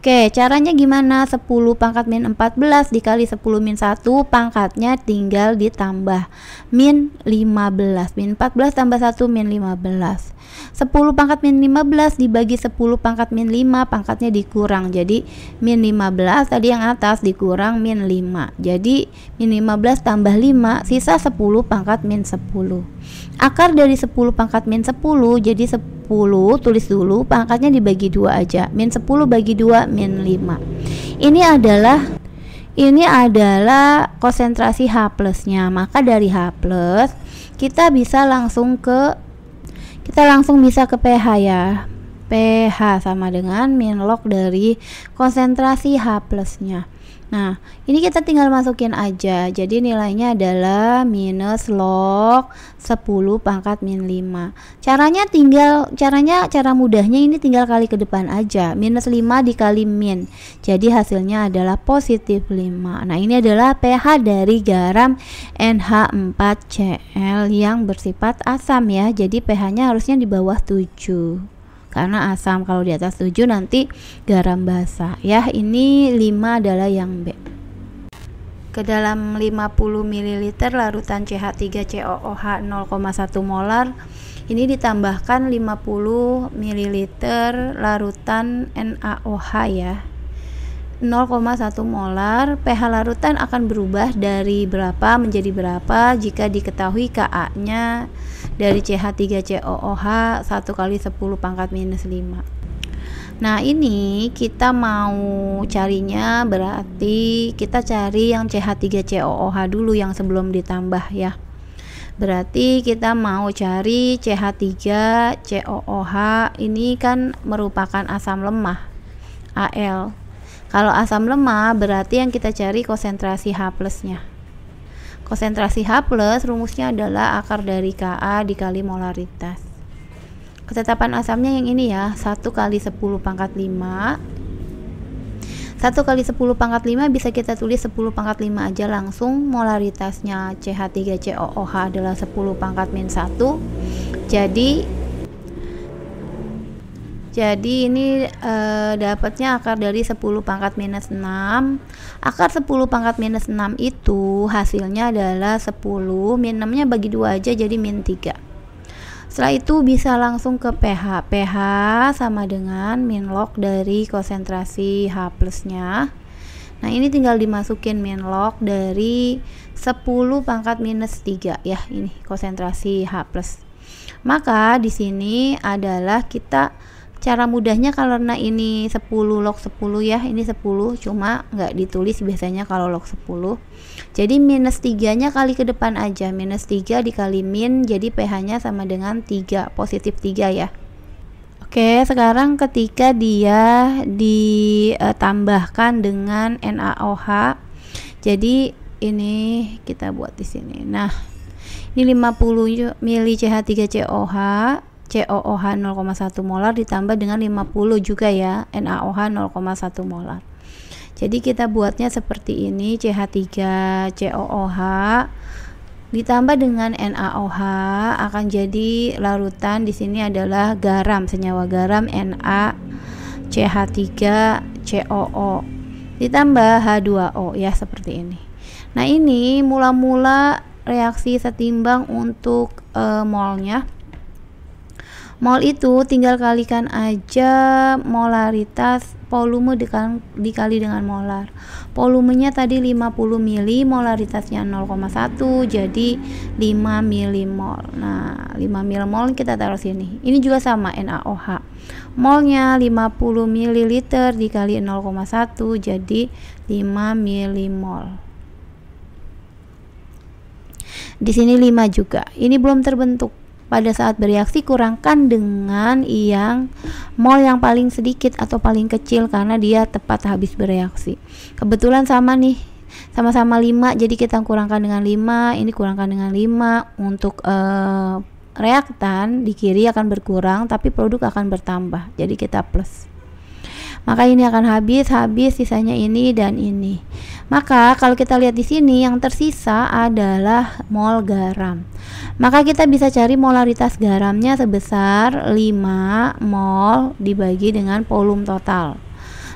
Speaker 1: Oke, caranya gimana? 10 pangkat min 14 dikali 10 min 1, pangkatnya tinggal ditambah min 15. Min 14 tambah 1 min 15. 10 pangkat min 15 dibagi 10 pangkat min 5, pangkatnya dikurang. Jadi min 15 tadi yang atas dikurang min 5. Jadi min 15 tambah 5, sisa 10 pangkat min 10. Akar dari 10 pangkat min 10 jadi 10, tulis dulu pangkatnya dibagi 2 aja. Min 10 bagi 2 min 5. Ini adalah konsentrasi H plusnya. Maka dari H plus kita langsung bisa ke pH ya. pH sama dengan min log dari konsentrasi H plusnya. Nah, ini kita tinggal masukin aja. Jadi nilainya adalah minus log 10 pangkat min 5. Cara mudahnya ini tinggal kali ke depan aja. Minus 5 dikali min. Jadi hasilnya adalah positif 5. Nah, ini adalah pH dari garam NH4Cl yang bersifat asam ya. Jadi pH-nya harusnya di bawah 7. Karena asam, kalau di atas 7 nanti garam basa ya. Ini 5 adalah yang B. Ke dalam 50 ml larutan CH3COOH 0,1 molar ini ditambahkan 50 ml larutan NaOH ya, 0,1 molar. pH larutan akan berubah dari berapa menjadi berapa jika diketahui Ka nya dari CH3COOH 1 kali 10 pangkat minus 5. Nah, ini kita mau carinya, berarti kita cari yang CH3COOH dulu yang sebelum ditambah ya. Berarti kita mau cari CH3COOH, ini kan merupakan asam lemah Al. Kalau asam lemah berarti yang kita cari konsentrasi H plusnya. Konsentrasi H plus rumusnya adalah akar dari Ka dikali molaritas. Ketetapan asamnya yang ini ya, 1 kali 10 pangkat 5. 1 kali 10 pangkat 5 bisa kita tulis 10 pangkat 5 aja langsung. Molaritasnya CH3COOH adalah 10 pangkat min 1. Jadi ini dapatnya akar dari 10 pangkat minus 6. Akar 10 pangkat minus 6 itu hasilnya adalah 10 min 6 nya bagi 2 aja, jadi min 3. Setelah itu bisa langsung ke pH. pH sama dengan min log dari konsentrasi H plusnya. Nah ini tinggal dimasukin min log dari 10 pangkat minus 3 ya, ini konsentrasi H plus. Maka di sini adalah kita cara mudahnya karena ini 10 log 10 ya, ini 10 cuma nggak ditulis biasanya kalau log 10. Jadi minus 3 nya kali ke depan aja, minus 3 dikali min, jadi pH nya sama dengan 3, positif 3 ya. Oke, sekarang ketika dia ditambahkan dengan NaOH, jadi ini kita buat di sini. Nah, ini 50 ml CH3COH, COOH 0,1 molar ditambah dengan 50 juga ya, NaOH 0,1 molar. Jadi kita buatnya seperti ini, CH3COOH ditambah dengan NaOH akan jadi larutan. Di sini adalah garam, senyawa garam NaCH3COO ditambah H2O ya, seperti ini. Nah ini mula-mula reaksi setimbang untuk molnya. Mol itu tinggal kalikan aja molaritas volume dikali dengan molar. Volumenya tadi 50 mili, molaritasnya 0,1, jadi 5 milimol. Nah 5 milimol kita taruh sini. Ini juga sama NaOH, molnya 50 ml dikali 0,1, jadi 5 milimol. Di sini 5 juga. Ini belum terbentuk. Pada saat bereaksi kurangkan dengan yang mol yang paling sedikit atau paling kecil karena dia tepat habis bereaksi. Kebetulan sama nih, sama-sama 5, jadi kita kurangkan dengan 5, ini kurangkan dengan 5. Untuk reaktan di kiri akan berkurang tapi produk akan bertambah, jadi kita plus. Maka ini akan habis, sisanya ini dan ini. Maka kalau kita lihat di sini yang tersisa adalah mol garam. Maka kita bisa cari molaritas garamnya sebesar 5 mol dibagi dengan volume total.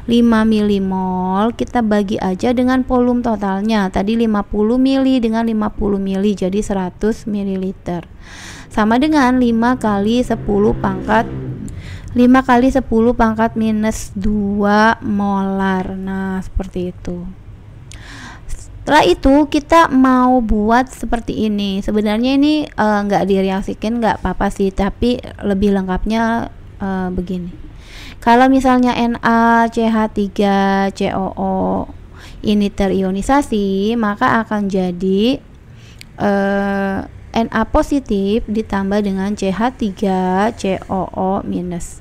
Speaker 1: 5 milimol kita bagi aja dengan volume totalnya. Tadi 50 mili dengan 50 mili jadi 100 ml. Sama dengan 5 kali 10 pangkat minus 2 molar. Nah seperti itu. Setelah itu kita mau buat seperti ini. Sebenarnya ini nggak direaksikan nggak apa-apa sih, tapi lebih lengkapnya begini. Kalau misalnya NaCH3COO ini terionisasi, maka akan jadi Na positif ditambah dengan CH3COO minus.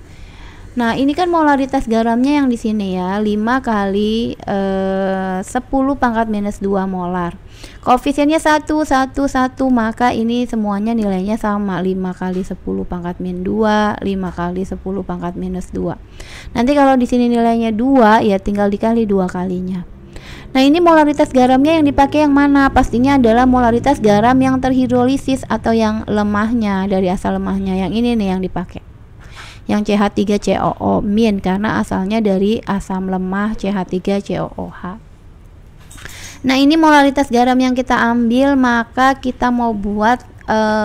Speaker 1: Nah ini kan molaritas garamnya yang di sini ya, 5 kali 10 pangkat minus 2 molar. Koefisiennya 1, 1, 1, maka ini semuanya nilainya sama, 5 kali 10 pangkat min 2, 5 kali 10 pangkat minus 2. Nanti kalau di sini nilainya 2 ya tinggal dikali 2 kalinya. Nah ini molaritas garamnya yang dipakai yang mana? Pastinya adalah molaritas garam yang terhidrolisis atau yang lemahnya, dari asal lemahnya. Yang ini nih yang dipakai, yang CH3COO min, karena asalnya dari asam lemah CH3COOH. Nah ini molaritas garam yang kita ambil, maka kita mau buat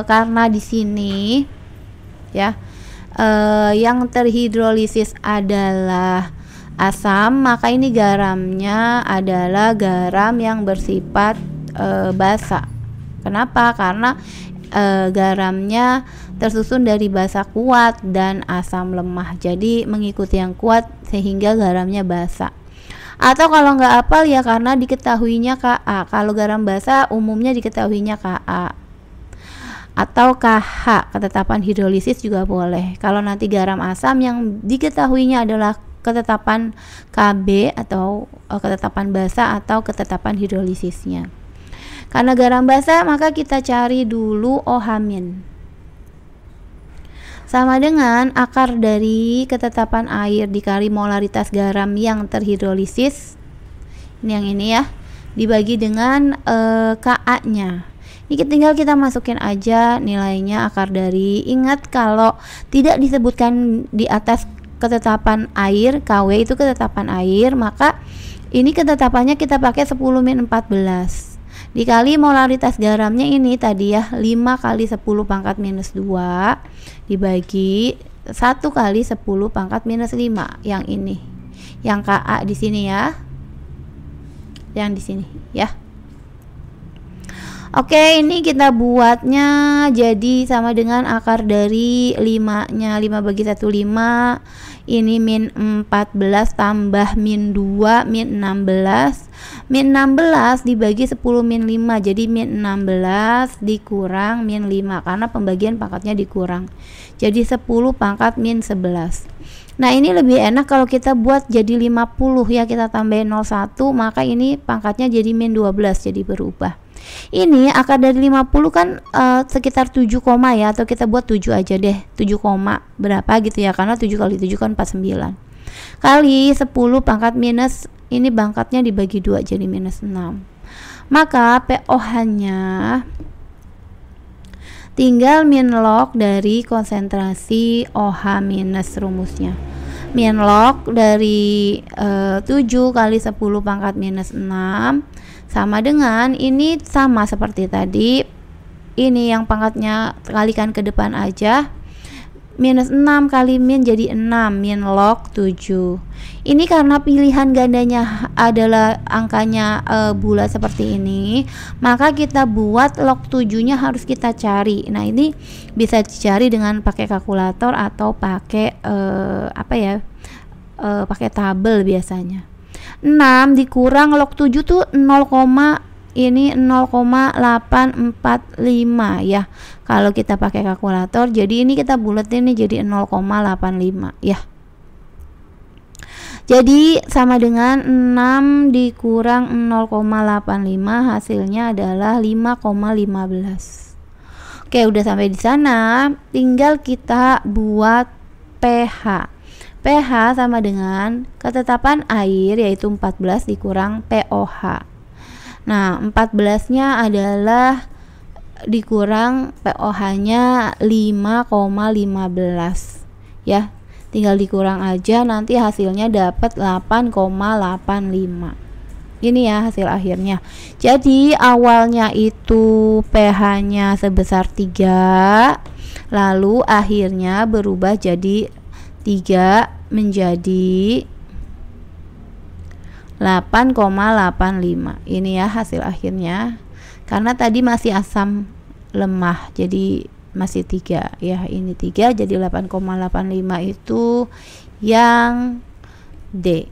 Speaker 1: karena di sini ya yang terhidrolisis adalah asam, maka ini garamnya adalah garam yang bersifat basa. Kenapa? Karena garamnya tersusun dari basa kuat dan asam lemah, jadi mengikuti yang kuat sehingga garamnya basa. Atau kalau nggak hafal ya karena diketahuinya Ka. Kalau garam basa umumnya diketahuinya Ka atau KH, ketetapan hidrolisis juga boleh. Kalau nanti garam asam yang diketahuinya adalah ketetapan KB atau ketetapan basa atau ketetapan hidrolisisnya. Karena garam basa, maka kita cari dulu OH-. Sama dengan akar dari ketetapan air dikali molaritas garam yang terhidrolisis. Ini yang ini ya, dibagi dengan Ka-nya. Ini tinggal kita masukin aja nilainya akar dari. Ingat kalau tidak disebutkan di atas ketetapan air, KW itu ketetapan air, maka ini ketetapannya kita pakai 10-14 dikali molaritas garamnya ini tadi ya, 5 kali 10 pangkat minus 2 dibagi 1 kali 10 pangkat minus 5, yang ini, yang Ka di sini ya, yang di sini ya. Oke, ini kita buatnya jadi sama dengan akar dari 5-nya, 5 bagi 1 5, ini min 14 tambah min 2 min 16, min 16 dibagi 10 min 5, jadi min 16 dikurang min 5 karena pembagian pangkatnya dikurang, jadi 10 pangkat min 11. Nah, ini lebih enak kalau kita buat jadi 50 ya, kita tambahin 01, maka ini pangkatnya jadi min 12, jadi berubah. Ini akar dari 50 kan sekitar 7 koma ya, atau kita buat 7 aja deh, 7 koma berapa gitu ya, karena 7 kali 7 kan 49 kali 10 pangkat minus, ini pangkatnya dibagi 2 jadi minus 6, maka POH nya tinggal min log dari konsentrasi OH minus rumusnya. Min log dari 7 kali 10 pangkat minus 6 sama dengan, ini sama seperti tadi, ini yang pangkatnya kalikan ke depan aja, minus 6 kali min jadi 6, min log 7. Ini karena pilihan gandanya adalah angkanya bulat seperti ini, maka kita buat log 7 nya harus kita cari. Nah, ini bisa dicari dengan pakai kalkulator atau pakai pakai tabel biasanya. 6 dikurang log 7 tuh 0, ini 0,845 ya kalau kita pakai kalkulator. Jadi ini kita buletin nih jadi 0,85 ya. Jadi sama dengan 6 dikurang 0,85, hasilnya adalah 5,15. Oke, udah sampai di sana, tinggal kita buat pH. pH sama dengan ketetapan air yaitu 14 dikurang POH. Nah, 14-nya adalah dikurang POH-nya 5,15 ya. Tinggal dikurang aja, nanti hasilnya dapat 8,85. Ini ya hasil akhirnya. Jadi awalnya itu pH-nya sebesar 3, lalu akhirnya berubah jadi 3 menjadi 8,85. Ini ya hasil akhirnya. Karena tadi masih asam lemah, jadi masih 3 ya. Ini 3 jadi 8,85 itu yang D.